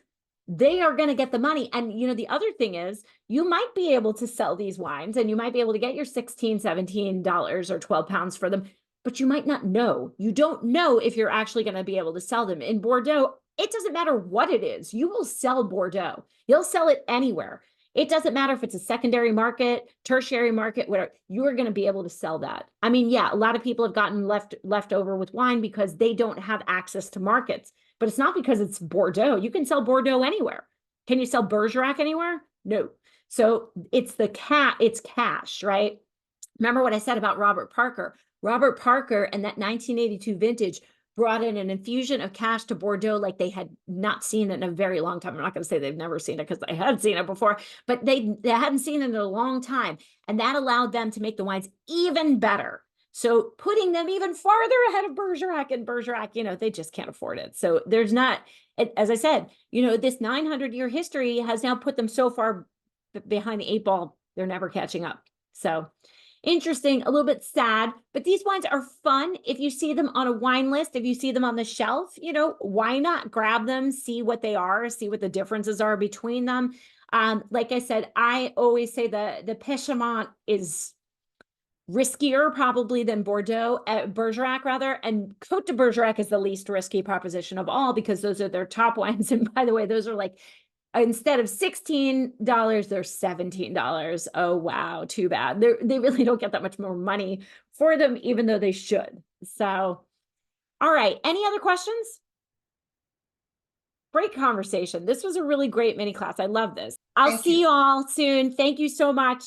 they are going to get the money. And, you know, the other thing is, you might be able to sell these wines and you might be able to get your $16, $17 or 12 pounds for them, but you might not know. You don't know if you're actually going to be able to sell them. In Bordeaux, it doesn't matter what it is. You will sell Bordeaux. You'll sell it anywhere. It doesn't matter if it's a secondary market, tertiary market, whatever, you're going to be able to sell that. I mean, yeah, a lot of people have gotten left over with wine because they don't have access to markets, but it's not because it's Bordeaux. You can sell Bordeaux anywhere. Can you sell Bergerac anywhere? No. So it's it's cash, right? Remember what I said about Robert Parker? Robert Parker and that 1982 vintage brought in an infusion of cash to Bordeaux like they had not seen it in a very long time. I'm not going to say they've never seen it, because they had seen it before, but they hadn't seen it in a long time. And that allowed them to make the wines even better. So putting them even farther ahead of Bergerac, and Bergerac, you know, they just can't afford it. So there's not, as I said, you know, this 900-year history has now put them so far behind the 8 ball, they're never catching up. So interesting, a little bit sad, but these wines are fun. If you see them on a wine list, if you see them on the shelf, you know, why not grab them, see what they are, see what the differences are between them. Like I said, I always say the Pechamont is riskier probably than Bergerac rather, and Côte de Bergerac is the least risky proposition of all, because those are their top wines. And by the way, those are like, instead of $16, they're $17. Oh, wow. Too bad. They really don't get that much more money for them, even though they should. So, all right. Any other questions? Great conversation. This was a really great mini class. I love this. I'll Thank see you. you all soon. Thank you so much.